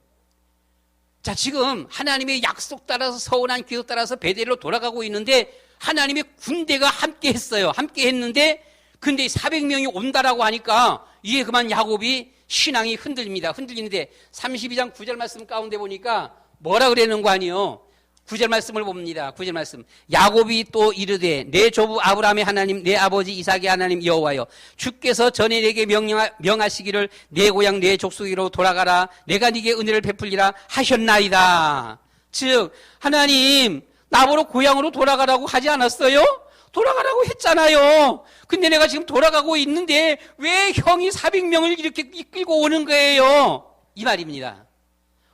자, 지금 하나님의 약속 따라서 서운한 기도 따라서 베델로 돌아가고 있는데 하나님의 군대가 함께 했어요. 함께 했는데 근데 400명이 온다라고 하니까 이게 그만 야곱이 신앙이 흔들립니다. 흔들리는데 32장 9절 말씀 가운데 보니까 뭐라 그러는 거 아니에요? 9절 말씀을 봅니다. 9절 말씀. 야곱이 또 이르되 내 조부 아브라함의 하나님 내 아버지 이삭의 하나님 여호와여 주께서 전에 내게 명하시기를 내 고향 내 족속으로 돌아가라 내가 네게 은혜를 베풀리라 하셨나이다. 즉 하나님 나보러 고향으로 돌아가라고 하지 않았어요? 돌아가라고 했잖아요. 근데 내가 지금 돌아가고 있는데 왜 형이 400명을 이렇게 이끌고 오는 거예요? 이 말입니다.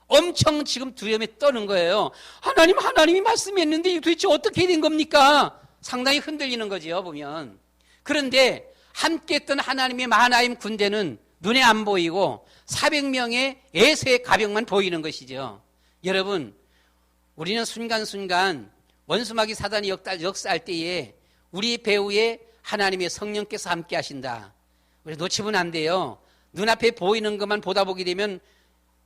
엄청 지금 두려움에 떠는 거예요. 하나님이 말씀했는데 이게 도대체 어떻게 된 겁니까? 상당히 흔들리는 거지요, 보면. 그런데 함께 했던 하나님의 마하나임 군대는 눈에 안 보이고 400명의 에서의 가병만 보이는 것이죠. 여러분, 우리는 순간순간 원수마귀 사단이 역사할 때에 우리 배후에 하나님의 성령께서 함께 하신다. 우리 놓치면 안 돼요. 눈앞에 보이는 것만 보다 보게 되면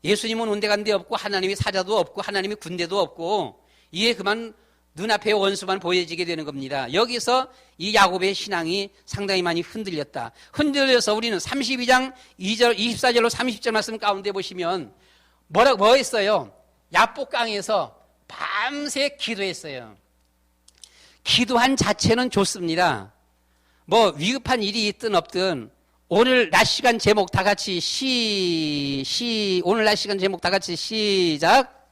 예수님은 온데간데 없고 하나님의 사자도 없고 하나님의 군대도 없고 이에 그만 눈앞에 원수만 보여지게 되는 겁니다. 여기서 이 야곱의 신앙이 상당히 많이 흔들렸다. 흔들려서 우리는 32장 2절, 24절로 30절 말씀 가운데 보시면 뭐 했어요? 야복강에서 밤새 기도했어요. 기도한 자체는 좋습니다. 뭐 위급한 일이 있든 없든 오늘 낮 시간 제목 다 같이 오늘 낮 시간 제목 다 같이 시작.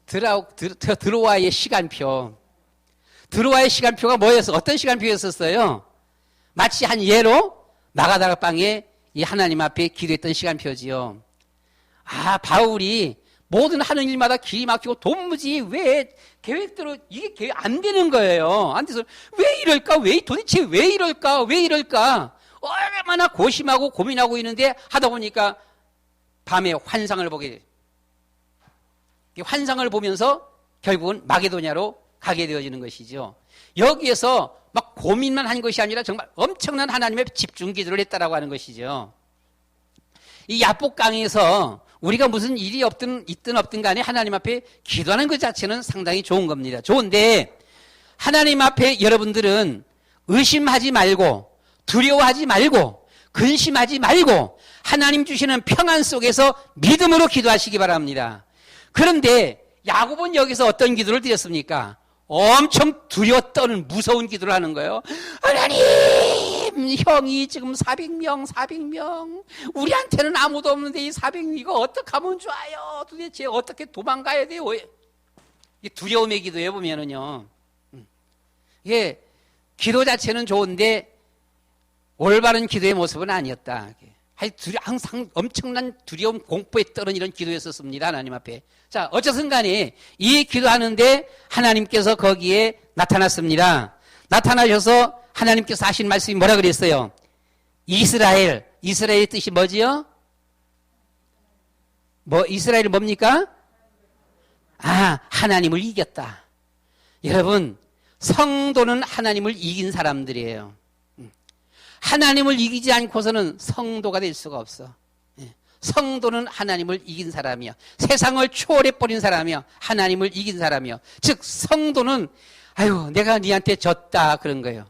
드로아의 시간표. 드로아의 시간표가 뭐였어? 어떤 시간표였었어요? 마치 한 예로 마가다락방에 이 하나님 앞에 기도했던 시간표지요. 아, 바울이 모든 하는 일마다 길이 막히고 도무지 왜 계획대로 이게 계획 안 되는 거예요. 안 돼서 왜 이럴까? 도대체 왜 이럴까? 얼마나 고심하고 고민하고 있는데 하다 보니까 밤에 환상을 보게 돼요. 환상을 보면서 결국은 마게도냐로 가게 되어지는 것이죠. 여기에서 막 고민만 한 것이 아니라 정말 엄청난 하나님의 집중 기도를 했다라고 하는 것이죠. 이 야복강에서 우리가 무슨 일이 있든 없든 간에 하나님 앞에 기도하는 것 자체는 상당히 좋은 겁니다. 좋은데 하나님 앞에 여러분들은 의심하지 말고 두려워하지 말고 근심하지 말고 하나님 주시는 평안 속에서 믿음으로 기도하시기 바랍니다. 그런데 야곱은 여기서 어떤 기도를 드렸습니까? 엄청 두려워 떠는 무서운 기도를 하는 거예요. 하나님, 형이 지금 400명 우리한테는 아무도 없는데 이 400명 이거 어떻게 하면 좋아요? 도대체 어떻게 도망가야 돼요? 이 두려움의 기도에 보면은요, 이게 기도 자체는 좋은데 올바른 기도의 모습은 아니었다. 항상 엄청난 두려움, 공포에 떨은 이런 기도였었습니다. 하나님 앞에. 자, 어쨌든 간에 이 기도하는데 하나님께서 거기에 나타났습니다. 나타나셔서 하나님께서 하신 말씀이 뭐라 그랬어요? 이스라엘의 뜻이 뭐지요? 이스라엘이 뭡니까? 하나님을 이겼다. 여러분, 성도는 하나님을 이긴 사람들이에요. 하나님을 이기지 않고서는 성도가 될 수가 없어. 성도는 하나님을 이긴 사람이야. 세상을 초월해버린 사람이야. 하나님을 이긴 사람이야. 즉 성도는 내가 니한테 졌다 그런 거예요.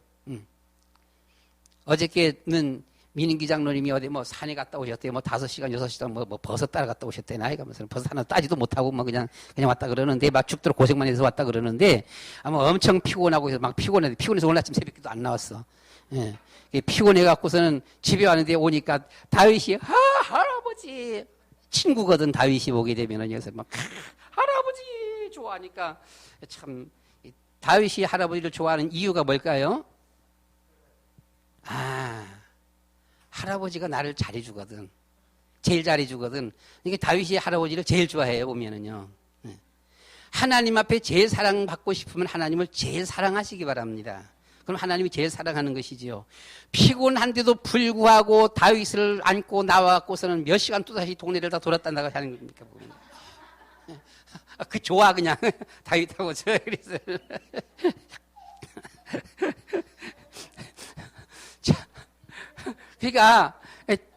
어저께는 민인기 장로님이 어디 산에 갔다 오셨대요. 5시간 6시간 버섯 따라갔다 오셨대. 나이가 무슨 버섯 하나 따지도 못하고 그냥 왔다 그러는데 막 죽도록 고생만 해서 왔다 그러는데 아마 엄청 피곤하고 해서 막 피곤해서 오늘 아침 새벽에도 안 나왔어. 예. 피곤해갖고서는 집에 왔는데 오니까 다윗이 할아버지 친구거든. 다윗이 보게 되면은 여기서 막 할아버지 좋아하니까 참 다윗이 할아버지를 좋아하는 이유가 뭘까요? 할아버지가 나를 잘해주거든. 제일 잘해주거든. 이게 다윗이 할아버지를 제일 좋아해요. 보면은요. 하나님 앞에 제일 사랑받고 싶으면 하나님을 제일 사랑하시기 바랍니다. 그럼 하나님이 제일 사랑하는 것이지요. 피곤한데도 불구하고 다윗을 안고 나와갖고서는 몇 시간 또다시 동네를 다 돌았단다고 하는 겁니까? 그 좋아 그냥 다윗하고 저 그래서 자, 그러니까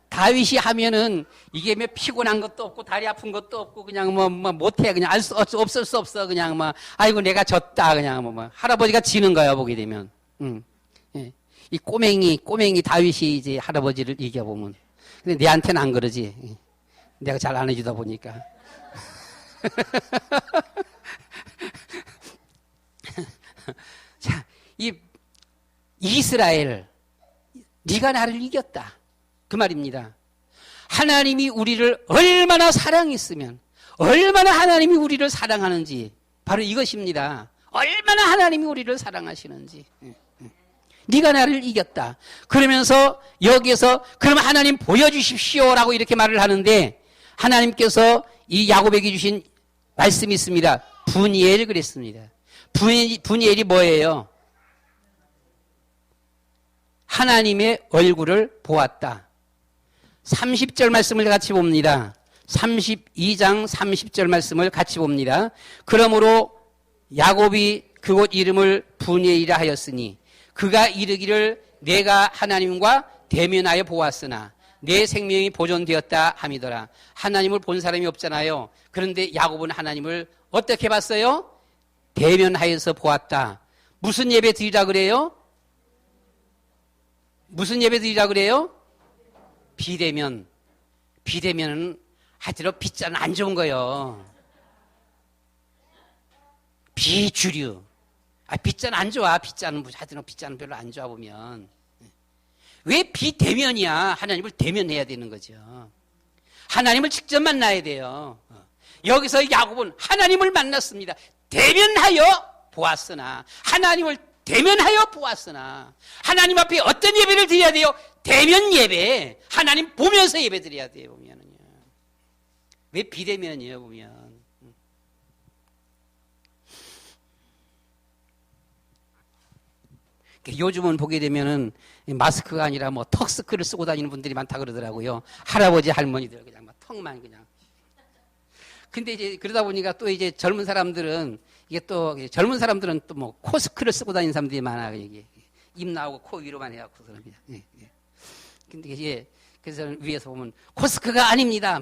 다윗이 하면은 이게 뭐 피곤한 것도 없고 다리 아픈 것도 없고 그냥 못해 그냥 없을 수 없어 그냥 아이고 내가 졌다 그냥 할아버지가 지는 거야 보게 되면. 예. 이 꼬맹이 다윗이 이제 할아버지를 이겨보면. 근데 내한테는 안 그러지. 내가 잘 안 해주다 보니까. 자, 이 이스라엘, 네가 나를 이겼다. 그 말입니다. 하나님이 우리를 얼마나 사랑했으면, 얼마나 하나님이 우리를 사랑하는지, 바로 이것입니다. 얼마나 하나님이 우리를 사랑하시는지. 네가 나를 이겼다. 그러면서 여기에서 그러면 하나님 보여주십시오라고 이렇게 말을 하는데 하나님께서 이 야곱에게 주신 말씀이 있습니다. 분이엘 그랬습니다. 분이엘이 뭐예요? 하나님의 얼굴을 보았다. 30절 말씀을 같이 봅니다. 32장 30절 말씀을 같이 봅니다. 그러므로 야곱이 그곳 이름을 분이엘이라 하였으니 그가 이르기를 내가 하나님과 대면하여 보았으나 내 생명이 보존되었다 함이더라. 하나님을 본 사람이 없잖아요. 그런데 야곱은 하나님을 어떻게 봤어요? 대면하여서 보았다. 무슨 예배 드리라 그래요? 무슨 예배 드리라 그래요? 비대면. 비대면은 하여튼 빗자는 안 좋은 거예요. 비주류. 빗자는 안 좋아. 빗자는 별로 안 좋아 보면. 왜 비대면이야? 하나님을 대면해야 되는 거죠. 하나님을 직접 만나야 돼요. 여기서 야곱은 하나님을 만났습니다. 대면하여 보았으나 하나님을 대면하여 보았으나 하나님 앞에 어떤 예배를 드려야 돼요? 대면 예배. 하나님 보면서 예배 드려야 돼요. 보면은요. 왜 비대면이에요? 보면. 요즘은 보게 되면은 마스크가 아니라 턱스크를 쓰고 다니는 분들이 많다 그러더라고요. 할아버지 할머니들 그냥 턱만 그냥. 근데 이제 그러다 보니까 또 이제 젊은 사람들은 또 코스크를 쓰고 다니는 사람들이 많아. 이게 입 나오고 코 위로만 해갖고 그럽니다. 예. 근데 이제 그래서 위에서 보면 코스크가 아닙니다.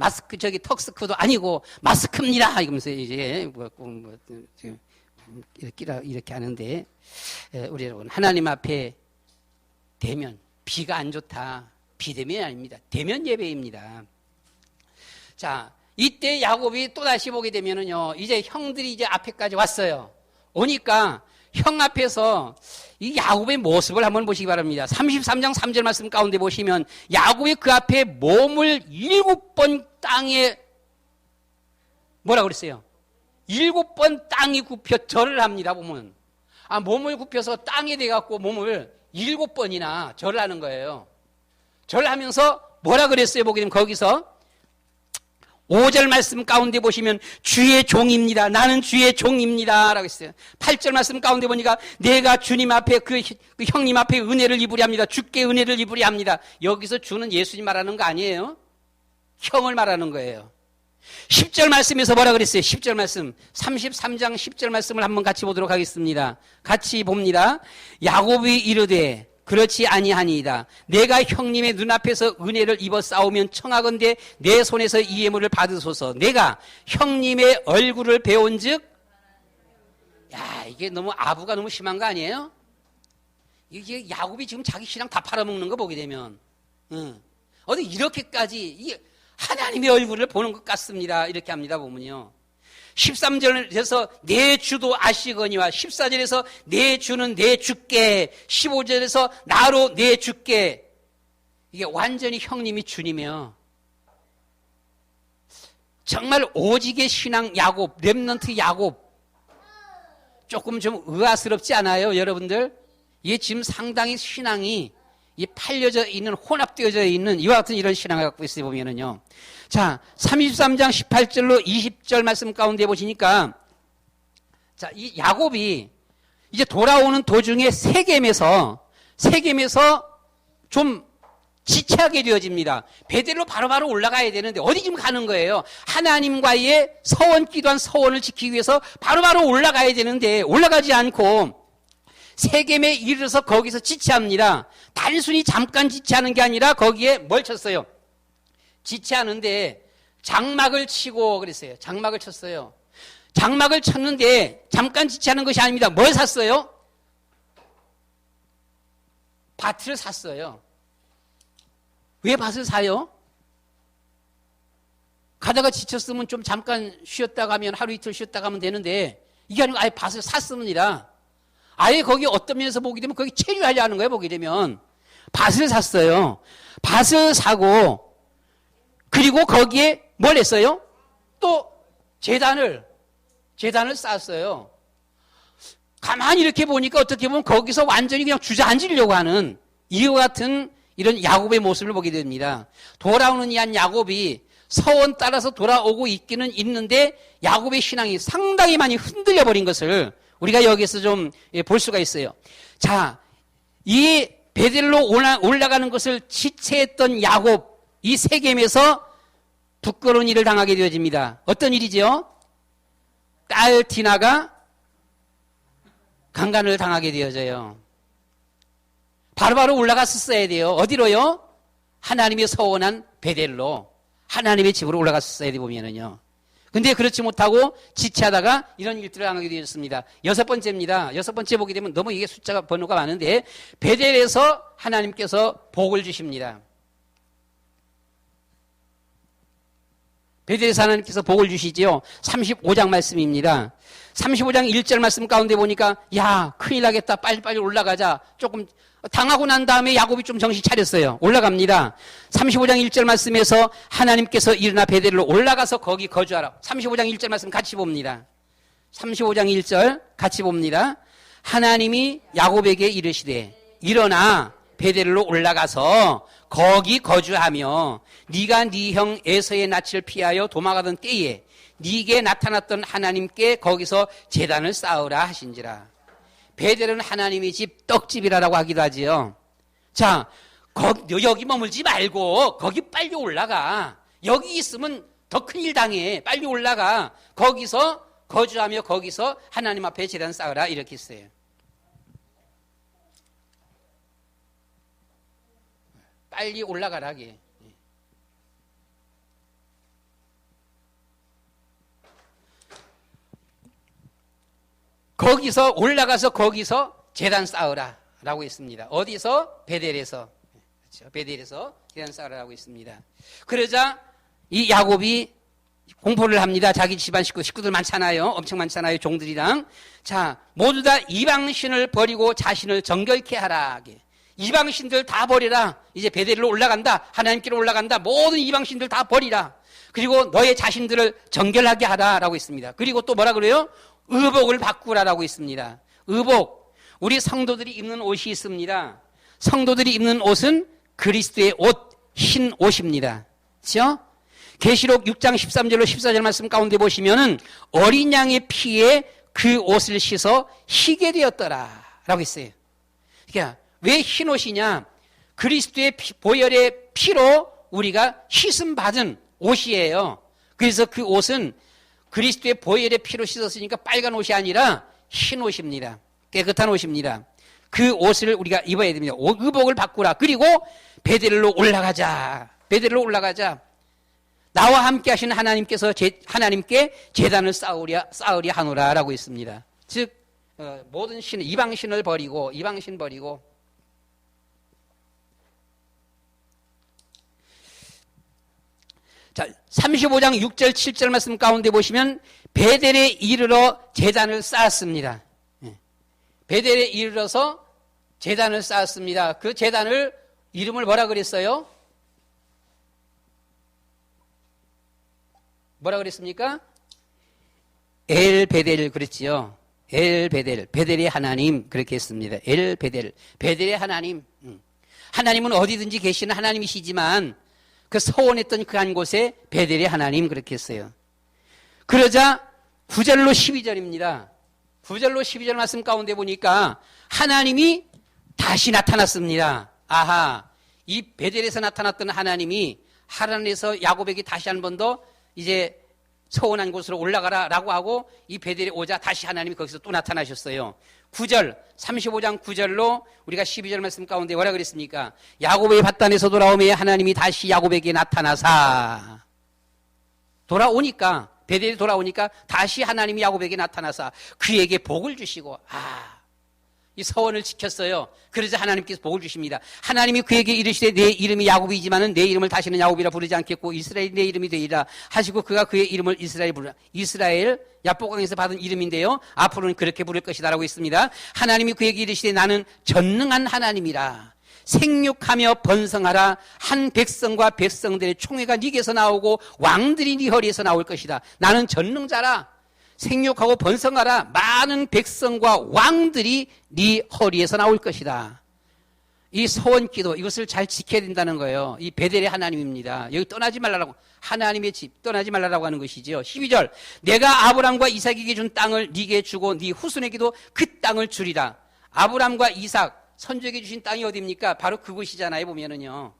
턱스크도 아니고 마스크입니다. 이러면서 이제 이렇게 하는데 우리 여러분 하나님 앞에 대면. 비가 안 좋다. 비대면이 아닙니다. 대면 예배입니다. 자, 이때 야곱이 또다시 보게 되면은요, 이제 형들이 이제 앞에까지 왔어요. 오니까 형 앞에서 이 야곱의 모습을 한번 보시기 바랍니다. 33장 3절 말씀 가운데 보시면 야곱이 그 앞에 몸을 7번 땅에 뭐라 그랬어요? 7번 땅이 굽혀 절을 합니다. 보면 몸을 굽혀서 땅에 대갖고 몸을 7번이나 절을 하는 거예요. 절을 하면서 뭐라 그랬어요? 보게 되면 거기서 5절 말씀 가운데 보시면 주의 종입니다. 나는 주의 종입니다. 라고 했어요. 8절 말씀 가운데 보니까 내가 주님 앞에 그 형님 앞에 은혜를 입으려 합니다. 주께 은혜를 입으려 합니다. 여기서 주는 예수님 말하는 거 아니에요. 형을 말하는 거예요. 10절 말씀에서 뭐라 그랬어요? 10절 말씀. 33장 10절 말씀을 한번 같이 보도록 하겠습니다. 같이 봅니다. 야곱이 이르되 그렇지 아니하니이다. 내가 형님의 눈앞에서 은혜를 입어 싸우면 청하건대 내 손에서 이 예물을 받으소서. 내가 형님의 얼굴을 배운즉, 야, 이게 너무 아부가 너무 심한 거 아니에요? 이게 야곱이 지금 자기 신앙 다 팔아먹는 거 보게 되면, 어디 이렇게까지 이게 하나님의 얼굴을 보는 것 같습니다. 이렇게 합니다 보면요. 13절에서 내 주도 아시거니와 14절에서 내 주는 내 주께, 15절에서 나로 내 주께. 이게 완전히 형님이 주님이요. 정말 오직의 신앙 야곱, 렘넌트 야곱. 조금 좀 의아스럽지 않아요, 여러분들? 이게 지금 상당히 신앙이 팔려져 있는, 혼합되어져 있는 이와 같은 이런 신앙을 갖고 있어요, 보면은요. 자, 33장 18절로 20절 말씀 가운데 보시니까, 자, 이 야곱이 이제 돌아오는 도중에 세겜에서 좀 지체하게 되어집니다. 베델로 바로바로 올라가야 되는데 어디 지금 가는 거예요? 하나님과의 서원 기도한 서원을 지키기 위해서 바로바로 올라가야 되는데 올라가지 않고 세겜에 이르러서 거기서 지체합니다. 단순히 잠깐 지체하는 게 아니라 거기에 뭘 쳤어요? 지체하는데 장막을 치고 그랬어요. 장막을 쳤어요. 장막을 쳤는데 잠깐 지체하는 것이 아닙니다. 뭘 샀어요? 밭을 샀어요. 왜 밭을 사요? 가다가 지쳤으면 좀 잠깐 쉬었다 가면 하루 이틀 쉬었다 가면 되는데 이게 아니고 아예 밭을 샀습니다. 아예 거기 어떤 면에서 보게 되면 거기 체류하려는 거예요. 보게 되면 밭을 샀어요. 밭을 사고 그리고 거기에 뭘 했어요? 또 제단을 쌓았어요. 가만히 이렇게 보니까 어떻게 보면 거기서 완전히 그냥 주저앉으려고 하는 이와 같은 이런 야곱의 모습을 보게 됩니다. 돌아오는 이 한 야곱이 서원 따라서 돌아오고 있기는 있는데 야곱의 신앙이 상당히 많이 흔들려 버린 것을 우리가 여기서 좀 볼 수가 있어요. 자, 이 베델로 올라가는 것을 지체했던 야곱, 이 세겜에서 부끄러운 일을 당하게 되어집니다. 어떤 일이죠? 딸 디나가 강간을 당하게 되어져요. 바로바로 올라갔었어야 돼요. 어디로요? 하나님의 서원한 베델로, 하나님의 집으로 올라갔었어야 돼 보면은요. 근데 그렇지 못하고 지체하다가 이런 일들을 당하게 되었습니다. 6번째입니다. 6번째 보게 되면 너무 이게 숫자가 번호가 많은데 베델에서 하나님께서 복을 주십니다. 베델에서 하나님께서 복을 주시지요. 35장 말씀입니다. 35장 1절 말씀 가운데 보니까 야 큰일 나겠다. 빨리빨리 올라가자. 조금 당하고 난 다음에 야곱이 좀 정신 차렸어요. 올라갑니다. 35장 1절 말씀에서 하나님께서 일어나 베델로 올라가서 거기 거주하라. 35장 1절 말씀 같이 봅니다. 35장 1절 같이 봅니다. 하나님이 야곱에게 이르시되 일어나 베델로 올라가서 거기 거주하며 네가 네 형 에서의 낯을 피하여 도망가던 때에 네게 나타났던 하나님께 거기서 제단을 쌓으라 하신지라. 베델은 하나님의 집 떡집이라고 하기도 하지요. 자, 여기 머물지 말고 거기 빨리 올라가. 여기 있으면 더 큰일 당해. 빨리 올라가. 거기서 거주하며 거기서 하나님 앞에 제단 쌓으라 이렇게 했어요. 빨리 올라가라게. 거기서 올라가서 거기서 제단 쌓으라. 라고 했습니다. 어디서? 베델에서. 그렇죠. 베델에서 제단 쌓으라고 했습니다. 그러자 이 야곱이 공포를 합니다. 자기 집안 식구들 많잖아요. 엄청 많잖아요. 종들이랑. 자, 모두 다 이방신을 버리고 자신을 정결케 하라. 이방신들 다 버리라. 이제 베델로 올라간다. 하나님께로 올라간다. 모든 이방신들 다 버리라. 그리고 너의 자신들을 정결하게 하라라고 했습니다. 그리고 또 뭐라 그래요? 의복을 바꾸라라고 했습니다. 의복. 우리 성도들이 입는 옷이 있습니다. 성도들이 입는 옷은 그리스도의 옷, 흰 옷입니다. 그렇죠? 계시록 6장 13절로 14절 말씀 가운데 보시면은 어린 양의 피에 그 옷을 씻어 희게 되었더라 라고 했어요. 그러니까 왜 흰 옷이냐? 그리스도의 보혈의 피로 우리가 씻음 받은 옷이에요. 그래서 그 옷은 그리스도의 보혈의 피로 씻었으니까 빨간 옷이 아니라 흰 옷입니다. 깨끗한 옷입니다. 그 옷을 우리가 입어야 됩니다. 의복을 바꾸라. 그리고 베델로 올라가자. 베델로 올라가자. 나와 함께 하신 하나님께서 하나님께 제단을 쌓으려 하노라라고 했습니다. 즉 모든 신, 이방신을 버리고 이방신 버리고 자, 35장 6절 7절 말씀 가운데 보시면 베델에 이르러 제단을 쌓았습니다. 베델에 이르러서 제단을 쌓았습니다. 그 제단을 이름을 뭐라 그랬어요? 뭐라 그랬습니까? 엘 베델 그랬지요. 엘 베델, 베델의 하나님 그렇게 했습니다. 엘 베델, 베델의 하나님. 하나님은 어디든지 계시는 하나님이시지만 그 서원했던 그 한 곳에 베델의 하나님 그렇게 했어요. 그러자 9절로 12절입니다. 9절로 12절 말씀 가운데 보니까 하나님이 다시 나타났습니다. 아하, 이 베델에서 나타났던 하나님이 하란에서 야곱에게 다시 한 번 더 이제 서원한 곳으로 올라가라라고 하고 이 베델에 오자 다시 하나님이 거기서 또 나타나셨어요. 9절, 35장 9절로 우리가 12절 말씀 가운데 뭐라 그랬습니까? 야곱의 밧단에서 돌아오매 하나님이 다시 야곱에게 나타나사. 돌아오니까, 베델에 돌아오니까 다시 하나님이 야곱에게 나타나사 그에게 복을 주시고, 이 서원을 지켰어요. 그러자 하나님께서 복을 주십니다. 하나님이 그에게 이르시되 내 이름이 야곱이지만은 내 이름을 다시는 야곱이라 부르지 않겠고 이스라엘이 내 이름이 되리라 하시고 그가 그의 이름을 이스라엘 부르라. 이스라엘 야복강에서 받은 이름인데요. 앞으로는 그렇게 부를 것이다라고 했습니다. 하나님이 그에게 이르시되 나는 전능한 하나님이라. 생육하며 번성하라. 한 백성과 백성들의 총회가 네게서 나오고 왕들이 네 허리에서 나올 것이다. 나는 전능자라. 생육하고 번성하라. 많은 백성과 왕들이 네 허리에서 나올 것이다. 이 서원기도 이것을 잘 지켜야 된다는 거예요. 이 베델의 하나님입니다. 여기 떠나지 말라고, 하나님의 집 떠나지 말라고 하는 것이지요. 12절 내가 아브람과 이삭에게 준 땅을 네게 주고 네 후손에게도 그 땅을 주리라. 아브람과 이삭 선조에게 주신 땅이 어디입니까? 바로 그곳이잖아요. 보면은요.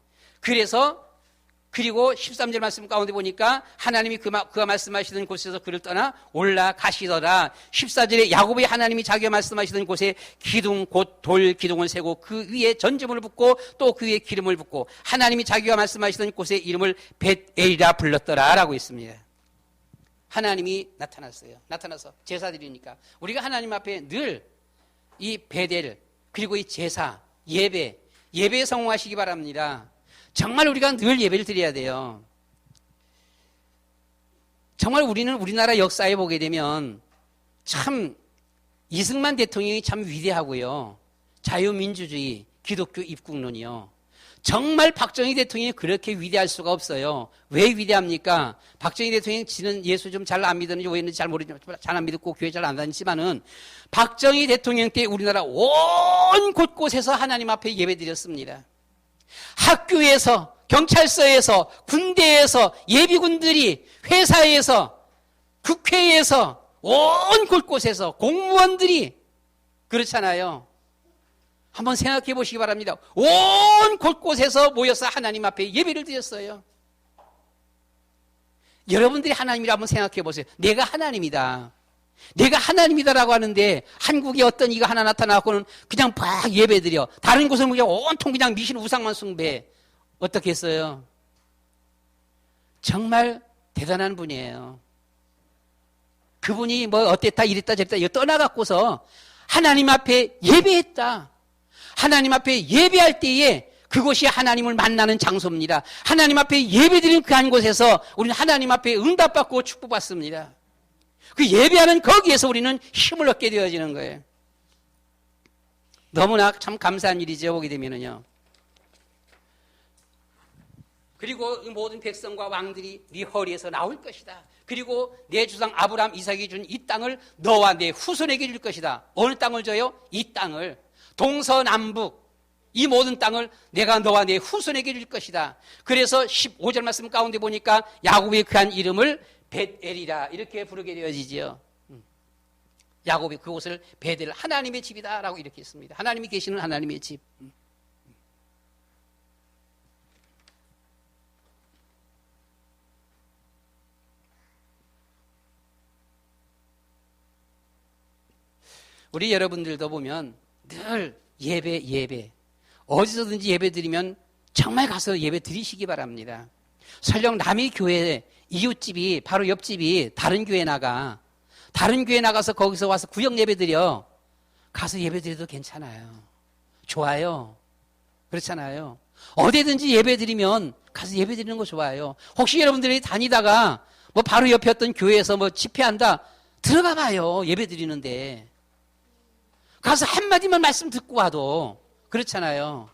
그리고 13절 말씀 가운데 보니까 하나님이 그가 말씀하시던 곳에서 그를 떠나 올라가시더라. 14절에 야곱의 하나님이 자기가 말씀하시던 곳에 기둥 곧 돌 기둥을 세고 그 위에 전제물을 붓고 또 그 위에 기름을 붓고 하나님이 자기가 말씀하시던 곳의 이름을 벳엘이라 불렀더라 라고 있습니다. 하나님이 나타났어요. 나타나서 제사드리니까 우리가 하나님 앞에 늘 이 베델 그리고 이 제사 예배에 성공하시기 바랍니다. 정말 우리가 늘 예배를 드려야 돼요. 정말 우리는 우리나라 역사에 보게 되면 참 이승만 대통령이 참 위대하고요. 자유민주주의, 기독교 입국론이요. 정말 박정희 대통령이 그렇게 위대할 수가 없어요. 왜 위대합니까? 박정희 대통령이 지는 예수 좀 잘 안 믿었는지 왜 했는지 잘 모르지만 잘 안 믿었고 교회 잘 안 다니지만은 박정희 대통령 때 우리나라 온 곳곳에서 하나님 앞에 예배드렸습니다. 학교에서, 경찰서에서, 군대에서, 예비군들이, 회사에서, 국회에서, 온 곳곳에서, 공무원들이 그렇잖아요. 한번 생각해 보시기 바랍니다. 온 곳곳에서 모여서 하나님 앞에 예배를 드렸어요. 여러분들이 하나님이라 한번 생각해 보세요. 내가 하나님이다. 내가 하나님이다라고 하는데 한국에 어떤 이가 하나 나타나고는 그냥 막 예배드려. 다른 곳은 그냥 온통 그냥 미신 우상만 숭배. 어떻게 했어요? 정말 대단한 분이에요. 그분이 뭐 어땠다 이랬다 저랬다 이거 떠나갖고서 하나님 앞에 예배했다. 하나님 앞에 예배할 때에 그곳이 하나님을 만나는 장소입니다. 하나님 앞에 예배드린 그 한 곳에서 우리는 하나님 앞에 응답받고 축복받습니다. 그 예배하는 거기에서 우리는 힘을 얻게 되어지는 거예요. 너무나 참 감사한 일이죠, 보게 되면은요. 그리고 모든 백성과 왕들이 네 허리에서 나올 것이다. 그리고 내 주상 아브라함, 이삭이 준 이 땅을 너와 내 후손에게 줄 것이다. 어느 땅을 줘요? 이 땅을. 동서남북 이 모든 땅을 내가 너와 내 후손에게 줄 것이다. 그래서 15절 말씀 가운데 보니까 야곱이 그한 이름을 벳엘이라 이렇게 부르게 되어지지요. 야곱이 그곳을 베델 하나님의 집이다라고 이렇게 했습니다. 하나님이 계시는 하나님의 집. 우리 여러분들도 보면 늘 예배 어디서든지 예배 드리면 정말 가서 예배 드리시기 바랍니다. 설령 남의 교회 이웃집이 바로 옆집이 다른 교회 나가서 거기서 와서 구역 예배 드려 가서 예배 드려도 괜찮아요. 좋아요. 그렇잖아요. 어디든지 예배 드리면 가서 예배 드리는 거 좋아요. 혹시 여러분들이 다니다가 뭐 바로 옆에 어떤 교회에서 뭐 집회한다 들어가 봐요. 예배 드리는데 가서 한마디만 말씀 듣고 와도 그렇잖아요.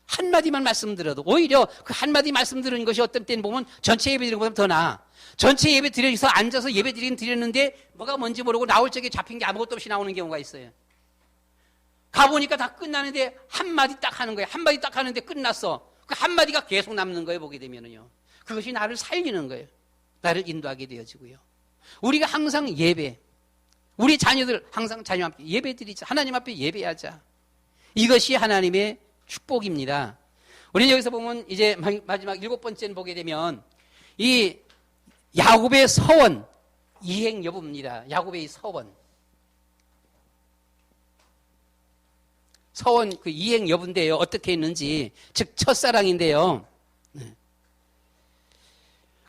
한마디만 말씀 들어도 오히려 그 한마디 말씀 들은 것이 어떤 때는 보면 전체 예배 드리는 것보다 더 나아. 전체 예배 드려서 앉아서 예배 드렸는데 뭐가 뭔지 모르고 나올 적에 잡힌 게 아무것도 없이 나오는 경우가 있어요. 가보니까 다 끝나는데 한마디 딱 하는 거예요. 한마디 딱 하는데 끝났어. 그 한마디가 계속 남는 거예요. 보게 되면은요. 그것이 나를 살리는 거예요. 나를 인도하게 되어지고요. 우리가 항상 예배, 우리 자녀들 항상 자녀 앞에 예배 드리자. 하나님 앞에 예배하자. 이것이 하나님의 축복입니다. 우리는 여기서 보면 이제 마지막 7번째는 보게 되면 이 야곱의 서원, 이행 여부입니다. 야곱의 서원. 서원 그 이행 여부인데요. 어떻게 했는지, 즉 첫사랑인데요.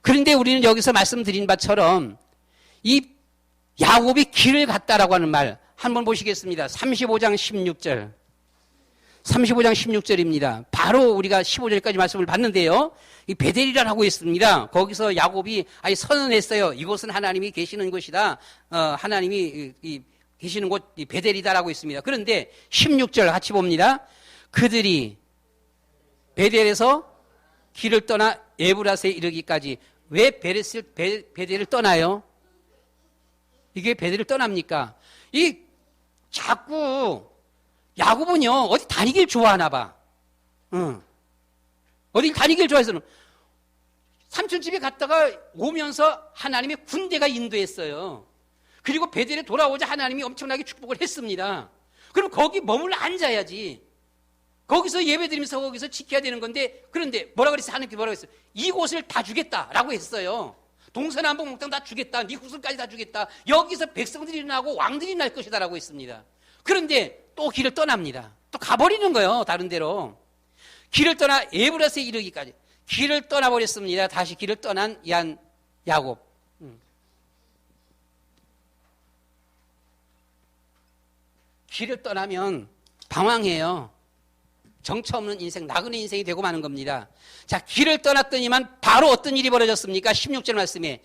그런데 우리는 여기서 말씀드린 바처럼 이 야곱이 길을 갔다라고 하는 말 한번 보시겠습니다. 35장 16절. 35장 16절입니다. 바로 우리가 15절까지 말씀을 봤는데요. 이 베델이라고 하고 있습니다. 거기서 야곱이 선언했어요. 이곳은 하나님이 계시는 곳이다. 하나님이 계시는 곳 베델이다라고 있습니다. 그런데 16절 같이 봅니다. 그들이 베델에서 길을 떠나 에브라스에 이르기까지. 왜 베델을 떠나요? 이게 베델을 떠납니까? 이 자꾸 야곱은요 어디 다니길 좋아하나 봐. 어디 다니길 좋아해서는 삼촌 집에 갔다가 오면서 하나님의 군대가 인도했어요. 그리고 베델에 돌아오자 하나님이 엄청나게 축복을 했습니다. 그럼 거기 머물러 앉아야지. 거기서 예배드리면서 거기서 지켜야 되는 건데, 그런데 뭐라 그랬어요? 하나님께 뭐라고 했어요? 이곳을 다 주겠다라고 했어요. 동서남북 목당 다 주겠다. 네 후손까지 다 주겠다. 여기서 백성들이 일어나고 왕들이 날 것이다라고 했습니다. 그런데 또 길을 떠납니다. 또 가버리는 거예요. 다른 데로. 길을 떠나 에브라스에 이르기까지. 길을 떠나버렸습니다. 다시 길을 떠난 야곱. 길을 떠나면 방황해요. 정처 없는 인생, 나그네 인생이 되고 마는 겁니다. 자, 길을 떠났더니만 바로 어떤 일이 벌어졌습니까? 16절 말씀에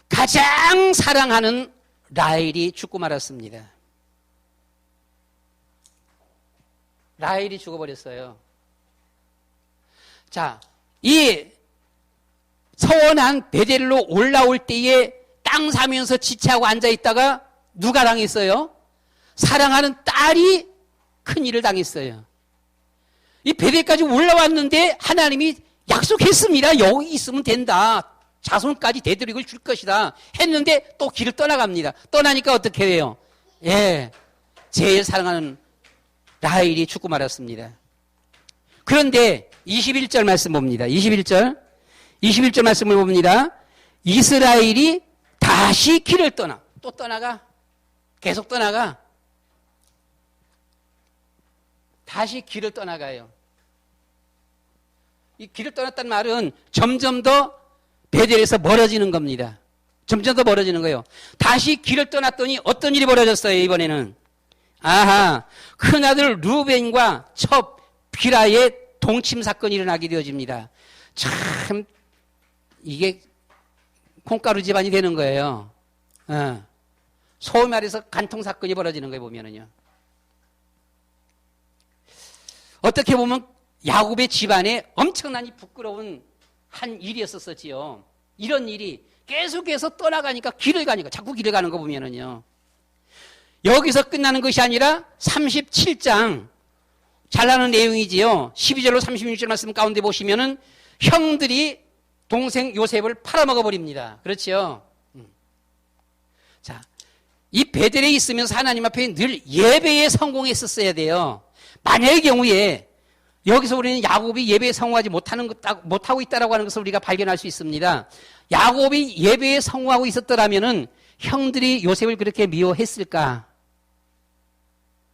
가장 사랑하는 라헬이 죽고 말았습니다. 라헬이 죽어버렸어요. 자, 이 서원한 베델로 올라올 때에 땅 사면서 지체하고 앉아있다가 누가 당했어요? 사랑하는 딸이 큰일을 당했어요. 이 베델까지 올라왔는데 하나님이 약속했습니다. 여기 있으면 된다. 자손까지 되도록을 줄 것이다. 했는데 또 길을 떠나갑니다. 떠나니까 어떻게 해요? 예, 제일 사랑하는 라헬이 죽고 말았습니다. 그런데 21절 말씀 봅니다. 21절 말씀을 봅니다. 이스라엘이 다시 길을 떠나. 또 떠나가. 계속 떠나가. 다시 길을 떠나가요. 이 길을 떠났다는 말은 점점 더 베델에서 멀어지는 겁니다. 점점 더 멀어지는 거예요. 다시 길을 떠났더니 어떤 일이 벌어졌어요, 이번에는? 아하, 큰아들 루벤과 첩 비라의 동침 사건이 일어나게 되어집니다. 참 이게 콩가루 집안이 되는 거예요. 소위 말해서 간통 사건이 벌어지는 거예요, 보면은요. 어떻게 보면 야곱의 집안에 엄청난 부끄러운 한 일이었었지요. 이런 일이 계속해서 떠나가니까 길을 가니까 자꾸 길을 가는 거 보면은요. 여기서 끝나는 것이 아니라 37장 잘 나는 내용이지요. 12절로 36절 말씀 가운데 보시면은 형들이 동생 요셉을 팔아먹어 버립니다. 그렇죠? 자, 이 베델에 있으면서 하나님 앞에 늘 예배에 성공했었어야 돼요. 만약의 경우에 여기서 우리는 야곱이 예배에 성공하지 못하고 있다라고 하는 것을 우리가 발견할 수 있습니다. 야곱이 예배에 성공하고 있었더라면은 형들이 요셉을 그렇게 미워했을까?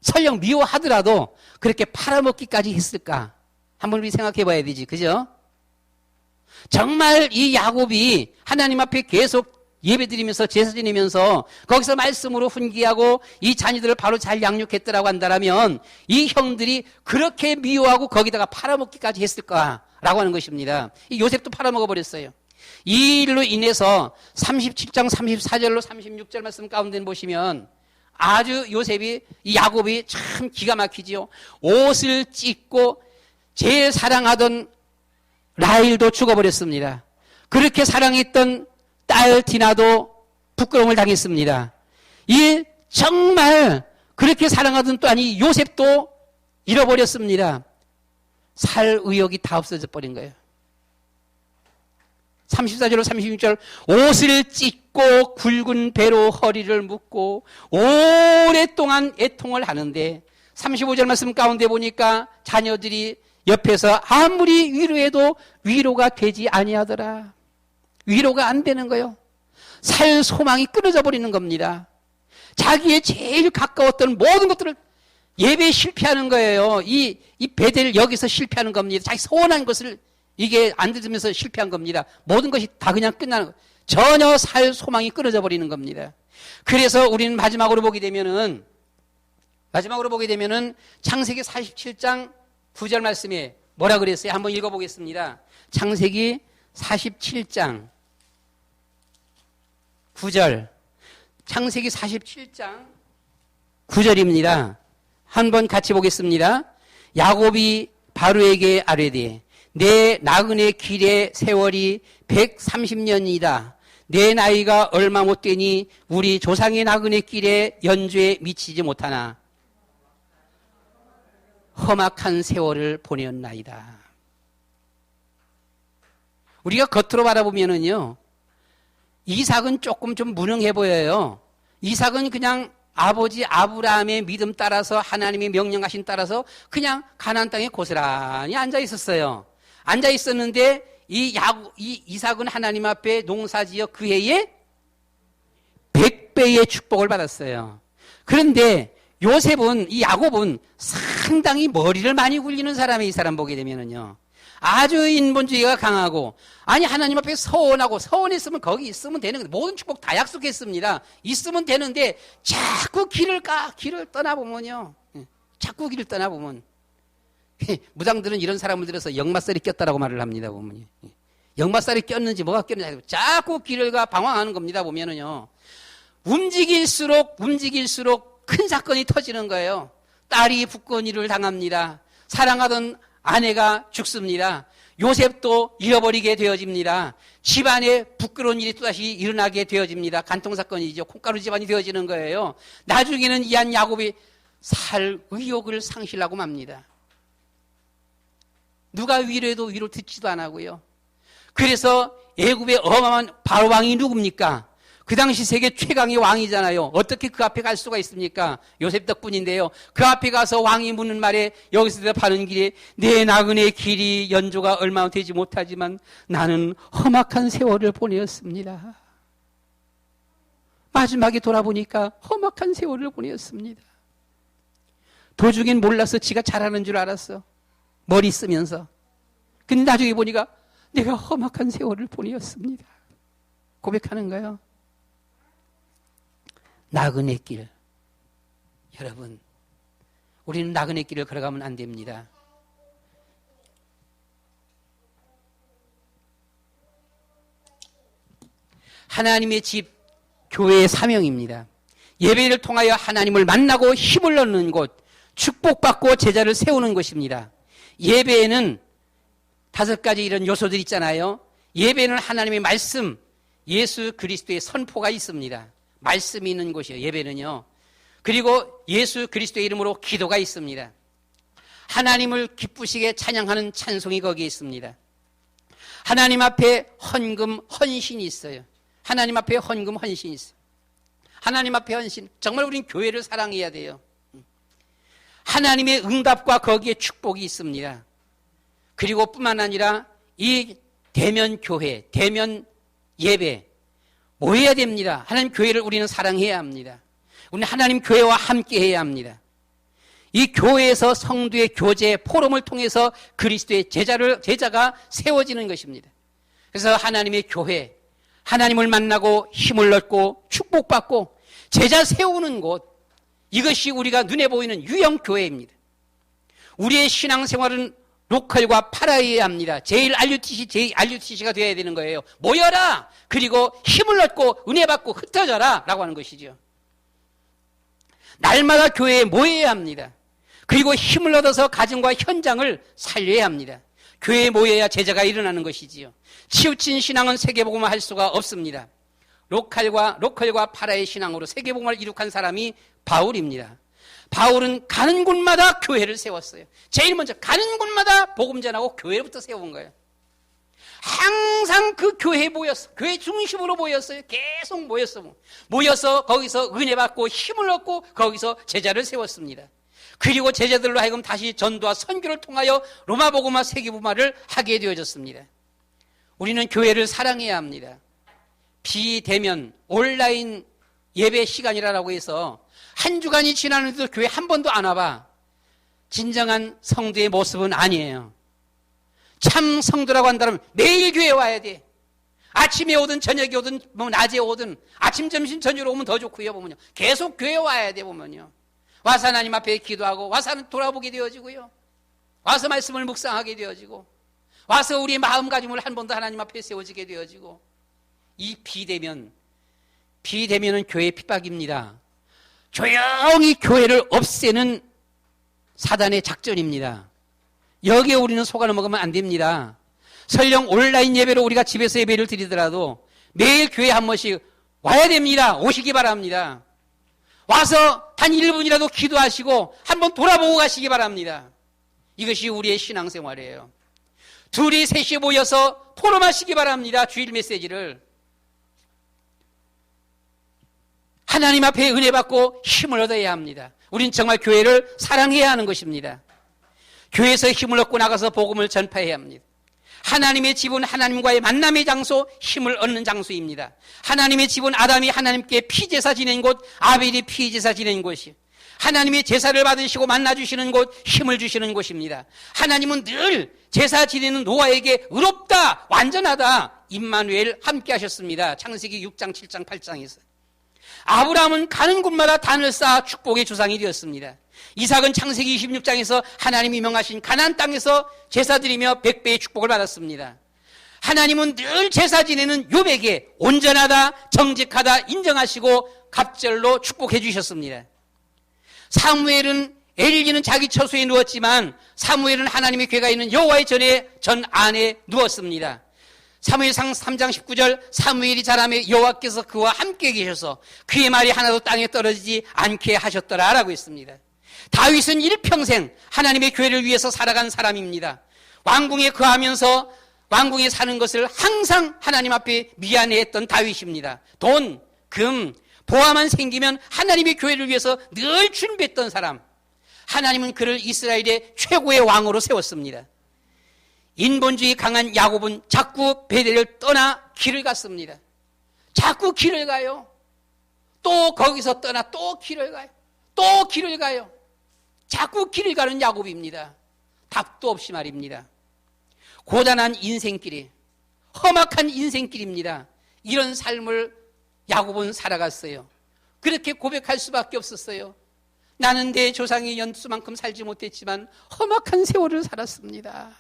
설령 미워하더라도 그렇게 팔아먹기까지 했을까? 한번 우리 생각해 봐야 되지. 그죠? 정말 이 야곱이 하나님 앞에 계속 예배드리면서 제사 지내면서 거기서 말씀으로 훈계하고 이 자녀들을 바로 잘 양육했더라고 한다면 이 형들이 그렇게 미워하고 거기다가 팔아먹기까지 했을까라고 하는 것입니다. 이 요셉도 팔아먹어 버렸어요. 이 일로 인해서 37장 34절로 36절 말씀 가운데 보시면 아주 요셉이 이 야곱이 참 기가 막히지요. 옷을 찢고 제일 사랑하던 라헬도 죽어버렸습니다. 그렇게 사랑했던 딸 디나도 부끄러움을 당했습니다. 이 정말 그렇게 사랑하던 또 아니 요셉도 잃어버렸습니다. 살 의욕이 다 없어져 버린 거예요. 34절로 36절 옷을 찢고 굵은 배로 허리를 묶고 오랫동안 애통을 하는데 35절 말씀 가운데 보니까 자녀들이 옆에서 아무리 위로해도 위로가 되지 아니하더라. 위로가 안 되는 거예요. 살 소망이 끊어져 버리는 겁니다. 자기의 제일 가까웠던 모든 것들을 예배에 실패하는 거예요. 이 베델 여기서 실패하는 겁니다. 자기 소원한 것을 이게 안 들으면서 실패한 겁니다. 모든 것이 다 그냥 끝나는 거예요. 전혀 살 소망이 끊어져 버리는 겁니다. 그래서 우리는 마지막으로 보게 되면은 창세기 47장 9절 말씀에 뭐라 그랬어요? 한번 읽어보겠습니다. 창세기 47장 9절. 창세기 47장 9절입니다. 한번 같이 보겠습니다. 야곱이 바로에게 아뢰되 내 나그네 길의 세월이 130년이다. 내 나이가 얼마 못 되니 우리 조상의 나그네 길에 연주에 미치지 못하나 험악한 세월을 보냈나이다. 우리가 겉으로 바라보면은요, 이삭은 조금 좀 무능해 보여요. 이삭은 그냥 아버지 아브라함의 믿음 따라서 하나님의 명령하신 따라서 그냥 가나안 땅에 고스란히 앉아 있었어요. 앉아 있었는데 이 이삭은 하나님 앞에 농사지어 그 해에 100배의 축복을 받았어요. 그런데 요셉은, 이 야곱은 상당히 머리를 많이 굴리는 사람이 이 사람 보게 되면은요. 아주 인본주의가 강하고, 아니, 하나님 앞에 서원했으면 거기 있으면 되는 거예요. 모든 축복 다 약속했습니다. 있으면 되는데, 자꾸 길을 떠나보면요. 자꾸 길을 떠나보면. 무당들은 이런 사람을 들어서 역마살이 꼈다라고 말을 합니다, 보면요. 역마살이 꼈는지 뭐가 꼈는지, 자꾸 길을 방황하는 겁니다, 보면은요. 움직일수록 큰 사건이 터지는 거예요. 딸이 북권위를 당합니다. 사랑하던 아내가 죽습니다. 요셉도 잃어버리게 되어집니다. 집안에 부끄러운 일이 또다시 일어나게 되어집니다. 간통사건이죠. 콩가루 집안이 되어지는 거예요. 나중에는 이 한 야곱이 살 의욕을 상실하고 맙니다. 누가 위로해도 위로 듣지도 안 하고요. 그래서 애굽의 어마어마한 바로 왕이 누굽니까? 그 당시 세계 최강의 왕이잖아요. 어떻게 그 앞에 갈 수가 있습니까? 요셉 덕분인데요. 그 앞에 가서 왕이 묻는 말에 여기서 대답하는 길에 내 나그네 길이 연조가 얼마 되지 못하지만 나는 험악한 세월을 보내었습니다. 마지막에 돌아보니까 험악한 세월을 보내었습니다. 도중엔 몰라서 지가 잘하는 줄 알았어. 머리 쓰면서. 근데 나중에 보니까 내가 험악한 세월을 보내었습니다. 고백하는 거예요. 나그네 길. 여러분, 우리는 나그네 길을 걸어가면 안 됩니다. 하나님의 집, 교회의 사명입니다. 예배를 통하여 하나님을 만나고 힘을 얻는 곳, 축복받고 제자를 세우는 것입니다. 예배에는 5가지 이런 요소들이 있잖아요. 예배는 하나님의 말씀, 예수 그리스도의 선포가 있습니다. 말씀이 있는 곳이에요, 예배는요. 그리고 예수 그리스도의 이름으로 기도가 있습니다. 하나님을 기쁘시게 찬양하는 찬송이 거기에 있습니다. 하나님 앞에 헌금, 헌신이 있어요. 하나님 앞에 헌금, 헌신이 있어요. 하나님 앞에 헌신. 정말 우린 교회를 사랑해야 돼요. 하나님의 응답과 거기에 축복이 있습니다. 그리고 뿐만 아니라 이 대면 교회, 대면 예배 모여야 됩니다. 하나님 교회를 우리는 사랑해야 합니다. 우리는 하나님 교회와 함께 해야 합니다. 이 교회에서 성도의 교제, 포럼을 통해서 그리스도의 제자가 세워지는 것입니다. 그래서 하나님의 교회, 하나님을 만나고 힘을 얻고 축복받고 제자 세우는 곳, 이것이 우리가 눈에 보이는 유형 교회입니다. 우리의 신앙생활은 로컬과 파라이어야 합니다. 제일 RUTC가 되어야 되는 거예요. 모여라! 그리고 힘을 얻고 은혜 받고 흩어져라! 라고 하는 것이죠. 날마다 교회에 모여야 합니다. 그리고 힘을 얻어서 가정과 현장을 살려야 합니다. 교회에 모여야 제자가 일어나는 것이지요. 치우친 신앙은 세계복음을 할 수가 없습니다. 로컬과 파라의 신앙으로 세계복음을 이룩한 사람이 바울입니다. 바울은 가는 곳마다 교회를 세웠어요. 제일 먼저 가는 곳마다 복음 전하고 교회부터 세운 거예요. 항상 그 교회에 모였어. 교회 중심으로 모였어요. 계속 모여서 거기서 은혜 받고 힘을 얻고 거기서 제자를 세웠습니다. 그리고 제자들로 하여금 다시 전도와 선교를 통하여 로마 복음화 세계 복음화를 하게 되어졌습니다. 우리는 교회를 사랑해야 합니다. 비대면 온라인 예배 시간이라고 해서 한 주간이 지나는데도 교회 한 번도 안 와봐. 진정한 성도의 모습은 아니에요. 참 성도라고 한다면 매일 교회 와야 돼. 아침에 오든 저녁에 오든 낮에 오든 아침 점심 저녁으로 오면 더 좋고요. 보면요. 계속 교회 와야 돼. 보면요. 와서 하나님 앞에 기도하고 와서 돌아보게 되어지고요. 와서 말씀을 묵상하게 되어지고 와서 우리의 마음가짐을 한 번 더 하나님 앞에 세워지게 되어지고 이 비대면은 교회의 핍박입니다. 조용히 교회를 없애는 사단의 작전입니다. 여기에 우리는 속아 넘어가면 안 됩니다. 설령 온라인 예배로 우리가 집에서 예배를 드리더라도 매일 교회 한 번씩 와야 됩니다. 오시기 바랍니다. 와서 단 1분이라도 기도하시고 한번 돌아보고 가시기 바랍니다. 이것이 우리의 신앙생활이에요. 둘이 셋이 모여서 포럼하시기 바랍니다. 주일 메시지를. 하나님 앞에 은혜 받고 힘을 얻어야 합니다. 우린 정말 교회를 사랑해야 하는 것입니다. 교회에서 힘을 얻고 나가서 복음을 전파해야 합니다. 하나님의 집은 하나님과의 만남의 장소, 힘을 얻는 장소입니다. 하나님의 집은 아담이 하나님께 피제사 지낸 곳, 아벨이 피제사 지낸 곳이 하나님의 제사를 받으시고 만나주시는 곳, 힘을 주시는 곳입니다. 하나님은 늘 제사 지내는 노아에게 의롭다, 완전하다, 임마누엘 함께 하셨습니다. 창세기 6장, 7장, 8장에서. 아브라함은 가는 곳마다 단을 쌓아 축복의 조상이 되었습니다. 이삭은 창세기 26장에서 하나님이 명하신 가나안 땅에서 제사 드리며 100배의 축복을 받았습니다. 하나님은 늘 제사 지내는 욥에게 온전하다, 정직하다 인정하시고 갑절로 축복해 주셨습니다. 사무엘은 엘리는 자기 처소에 누웠지만 사무엘은 하나님의 궤가 있는 여호와의 전 안에 누웠습니다. 사무엘상 3장 19절 사무엘이 자라매 여호와께서 그와 함께 계셔서 그의 말이 하나도 땅에 떨어지지 않게 하셨더라라고 했습니다. 다윗은 일평생 하나님의 교회를 위해서 살아간 사람입니다. 왕궁에 거하면서 왕궁에 사는 것을 항상 하나님 앞에 미안해했던 다윗입니다. 돈, 금, 보화만 생기면 하나님의 교회를 위해서 늘 준비했던 사람. 하나님은 그를 이스라엘의 최고의 왕으로 세웠습니다. 인본주의 강한 야곱은 자꾸 베델을 떠나 길을 갔습니다. 자꾸 길을 가요. 또 거기서 떠나 또 길을 가요. 또 길을 가요. 자꾸 길을 가는 야곱입니다. 답도 없이 말입니다. 고단한 인생길이, 험악한 인생길입니다. 이런 삶을 야곱은 살아갔어요. 그렇게 고백할 수밖에 없었어요. 나는 내 조상의 연수만큼 살지 못했지만 험악한 세월을 살았습니다.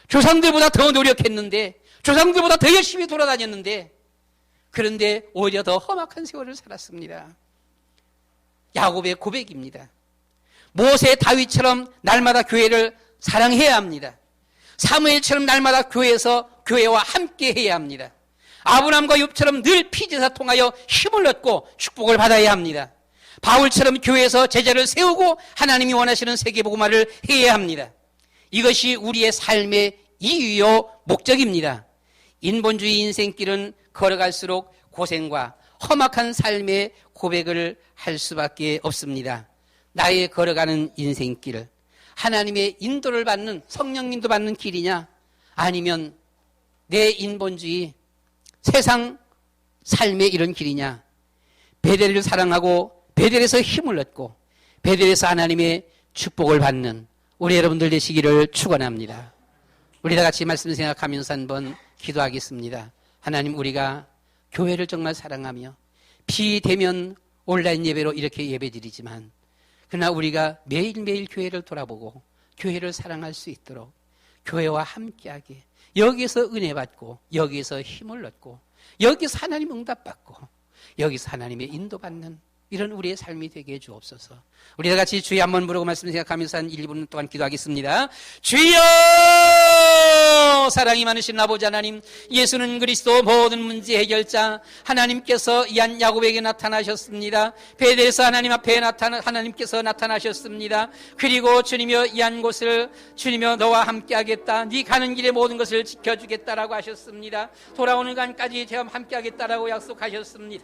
조상들보다 더 노력했는데, 조상들보다 더 열심히 돌아다녔는데, 그런데 오히려 더 험악한 세월을 살았습니다. 야곱의 고백입니다. 모세 다윗처럼 날마다 교회를 사랑해야 합니다. 사무엘처럼 날마다 교회와 함께 해야 합니다. 아브라함과 욥처럼 늘 피제사 통하여 힘을 얻고 축복을 받아야 합니다. 바울처럼 교회에서 제자를 세우고 하나님이 원하시는 세계복음화를 해야 합니다. 이것이 우리의 삶의 이유요 목적입니다. 인본주의 인생길은 걸어갈수록 고생과 험악한 삶의 고백을 할 수밖에 없습니다. 나의 걸어가는 인생길, 하나님의 인도를 받는, 성령 인도 받는 길이냐, 아니면 내 인본주의 세상 삶의 이런 길이냐. 베델을 사랑하고 베델에서 힘을 얻고 베델에서 하나님의 축복을 받는 우리 여러분들 되시기를 축원합니다. 우리 다 같이 말씀 생각하면서 한번 기도하겠습니다. 하나님, 우리가 교회를 정말 사랑하며 비대면 온라인 예배로 이렇게 예배드리지만, 그러나 우리가 매일매일 교회를 돌아보고 교회를 사랑할 수 있도록 교회와 함께하게, 여기에서 은혜 받고 여기에서 힘을 얻고 여기서 하나님 응답받고 여기서 하나님의 인도받는 이런 우리의 삶이 되게 해 주옵소서. 우리 다 같이 주여 한번 부르고 말씀 생각하면서 한 1, 2분 동안 기도하겠습니다. 주여! 사랑이 많으신 아버지 하나님, 예수는 그리스도 모든 문제 해결자, 하나님께서 이한 야곱에게 나타나셨습니다. 베델에서 하나님 앞에 하나님께서 나타나셨습니다. 그리고 주님여, 이한 곳을 주님여 너와 함께 하겠다, 네 가는 길의 모든 것을 지켜주겠다라고 하셨습니다. 돌아오는 간까지 제가 함께 하겠다라고 약속하셨습니다.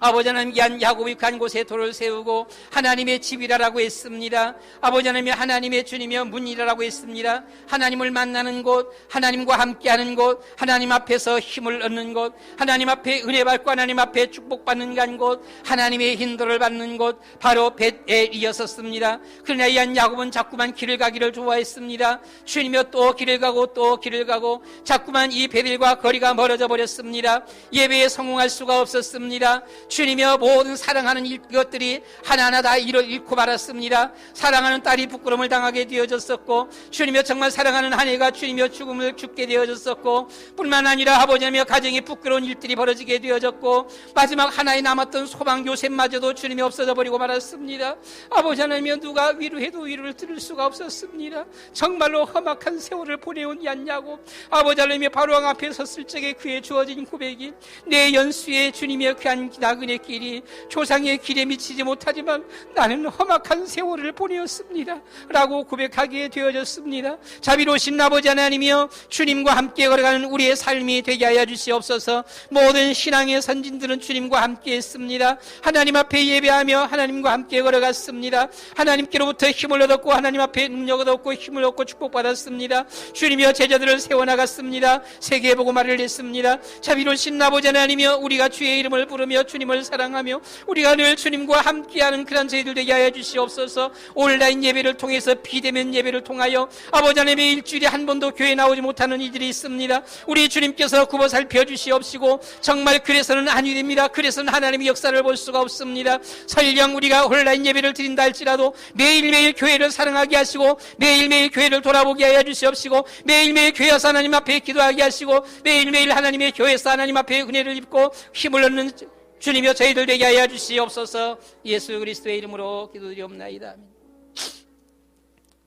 아버지 하나님, 야곱이 간 곳에 돌을 세우고 하나님의 집이라고 했습니다. 아버지 하나님, 하나님의 주님이여 문이라고 했습니다. 하나님을 만나는 곳, 하나님과 함께하는 곳, 하나님 앞에서 힘을 얻는 곳, 하나님 앞에 은혜 받고 하나님 앞에 축복받는 간 곳, 하나님의 인도를 받는 곳, 바로 벳엘이었습니다. 그러나 이 야곱은 자꾸만 길을 가기를 좋아했습니다. 주님이여 또 길을 가고 또 길을 가고 자꾸만 이 벳엘과 거리가 멀어져 버렸습니다. 예배에 성공할 수가 없었습니다. 주님이여 모든 사랑하는 이것들이 하나하나 다 잃고 말았습니다. 사랑하는 딸이 부끄러움을 당하게 되어졌었고, 주님이여 정말 사랑하는 아내가 주님이여 죽음을 죽게 되어졌었고, 뿐만 아니라 아버지며 가정에 부끄러운 일들이 벌어지게 되어졌고, 마지막 하나에 남았던 소망 요셉마저도 주님이 없어져 버리고 말았습니다. 아버지 하나님이여 누가 위로해도 위로를 들을 수가 없었습니다. 정말로 험악한 세월을 보내온 야곱, 아버지 하나님이여 바로왕 앞에 섰을 적에 그의 주어진 고백이, 내 연수에 주님이여 귀한 나그네 길이 조상의 길에 미치지 못하지만 나는 험악한 세월을 보내었습니다 라고 고백하게 되어졌습니다. 자비로우신 아버지 하나님이여, 주님과 함께 걸어가는 우리의 삶이 되게 하여 주시옵소서. 모든 신앙의 선진들은 주님과 함께 했습니다. 하나님 앞에 예배하며 하나님과 함께 걸어갔습니다. 하나님께로부터 힘을 얻었고 하나님 앞에 능력을 얻고 힘을 얻고 축복받았습니다. 주님이여 제자들을 세워나갔습니다. 세계복음화를 했습니다. 자비로우신 아버지 하나님이여, 우리가 주의 이름을 부르며 주님을 사랑하며 우리가 늘 주님과 함께하는 그런 저희들 되게 하여 주시옵소서. 온라인 예배를 통해서 비대면 예배를 통하여 아버지 하나님의 일주일에 한 번도 교회에 나오지 못하는 이들이 있습니다. 우리 주님께서 굽어 살펴 주시옵시고, 정말 그래서는 아니 됩니다. 그래서는 하나님의 역사를 볼 수가 없습니다. 설령 우리가 온라인 예배를 드린다 할지라도 매일매일 교회를 사랑하게 하시고 매일매일 교회를 돌아보게 하여 주시옵시고, 매일매일 교회에서 하나님 앞에 기도하게 하시고 매일매일 하나님의 교회에서 하나님 앞에 은혜를 입고 힘을 얻는 주님이여 저희들 되게 하여 주시옵소서. 예수 그리스도의 이름으로 기도드리옵나이다.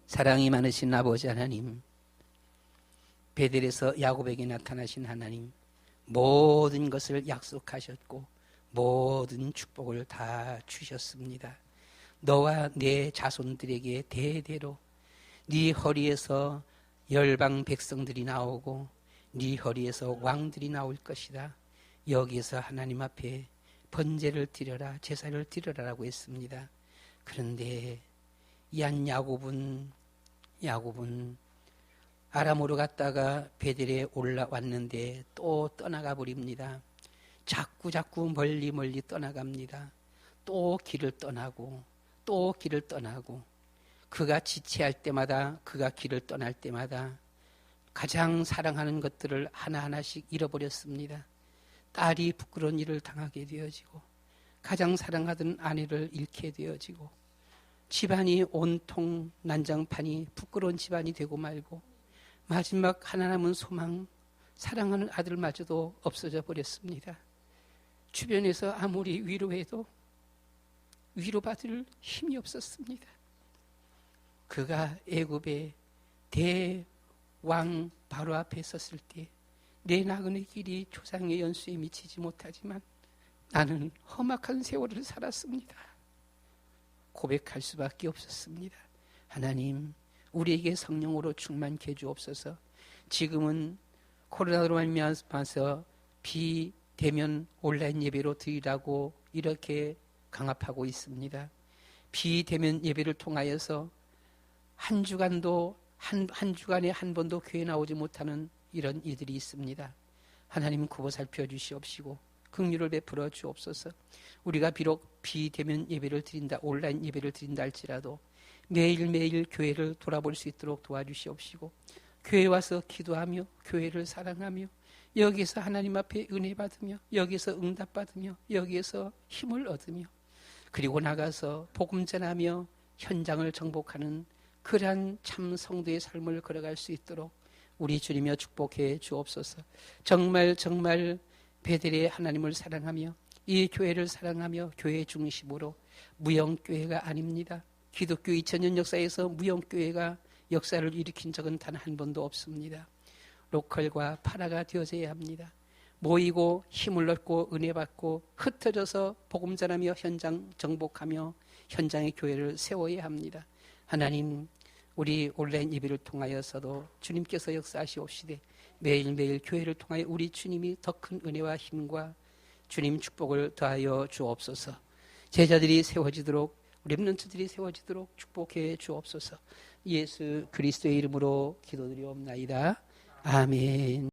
사랑이 많으신 아버지 하나님, 베델에서 야곱에게 나타나신 하나님, 모든 것을 약속하셨고 모든 축복을 다 주셨습니다. 너와 내 자손들에게 대대로 네 허리에서 열방 백성들이 나오고 네 허리에서 왕들이 나올 것이다. 여기에서 하나님 앞에 번제를 드려라, 제사를 드려라라고 했습니다. 그런데 얀 야곱은 아람으로 갔다가 베델에 올라왔는데 또 떠나가 버립니다. 자꾸 멀리 떠나갑니다. 또 길을 떠나고 또 길을 떠나고, 그가 지체할 때마다, 그가 길을 떠날 때마다 가장 사랑하는 것들을 하나하나씩 잃어버렸습니다. 딸이 부끄러운 일을 당하게 되어지고, 가장 사랑하던 아내를 잃게 되어지고 집안이 온통 난장판이 부끄러운 집안이 되고 말고 마지막 하나 남은 소망, 사랑하는 아들마저도 없어져 버렸습니다. 주변에서 아무리 위로해도 위로받을 힘이 없었습니다. 그가 애굽의 대왕 바로 앞에 섰을 때 내 나그네 길이 조상의 연수에 미치지 못하지만 나는 험악한 세월을 살았습니다. 고백할 수밖에 없었습니다. 하나님, 우리에게 성령으로 충만케 해 주옵소서. 지금은 코로나로 말미암아서 비대면 온라인 예배로 드리라고 이렇게 강압하고 있습니다. 비대면 예배를 통하여서 한 주간도 한 주간에 한 번도 교회 나오지 못하는 이런 이들이 있습니다. 하나님 굽어 살펴 주시옵시고 긍휼을 베풀어 주옵소서. 우리가 비록 비대면 예배를 드린다, 온라인 예배를 드린다 할지라도 매일매일 교회를 돌아볼 수 있도록 도와주시옵시고 교회 와서 기도하며 교회를 사랑하며 여기에서 하나님 앞에 은혜 받으며 여기에서 응답 받으며 여기에서 힘을 얻으며 그리고 나가서 복음 전하며 현장을 정복하는 그러한 참 성도의 삶을 걸어갈 수 있도록 우리 주님여 축복해 주옵소서. 정말 베델의 하나님을 사랑하며 이 교회를 사랑하며 교회 중심으로 무형교회가 아닙니다. 기독교 2000년 역사에서 무형교회가 역사를 일으킨 적은 단 한 번도 없습니다. 로컬과 파라가 되어져야 합니다. 모이고 힘을 얻고 은혜 받고 흩어져서 복음 전하며 현장 정복하며 현장의 교회를 세워야 합니다. 하나님, 우리 온라인 예배를 통하여서도 주님께서 역사하시옵시되 매일매일 교회를 통하여 우리 주님이 더 큰 은혜와 힘과 주님 축복을 더하여 주옵소서. 제자들이 세워지도록 렘넌트들이 세워지도록 축복해 주옵소서. 예수 그리스도의 이름으로 기도드리옵나이다. 아멘.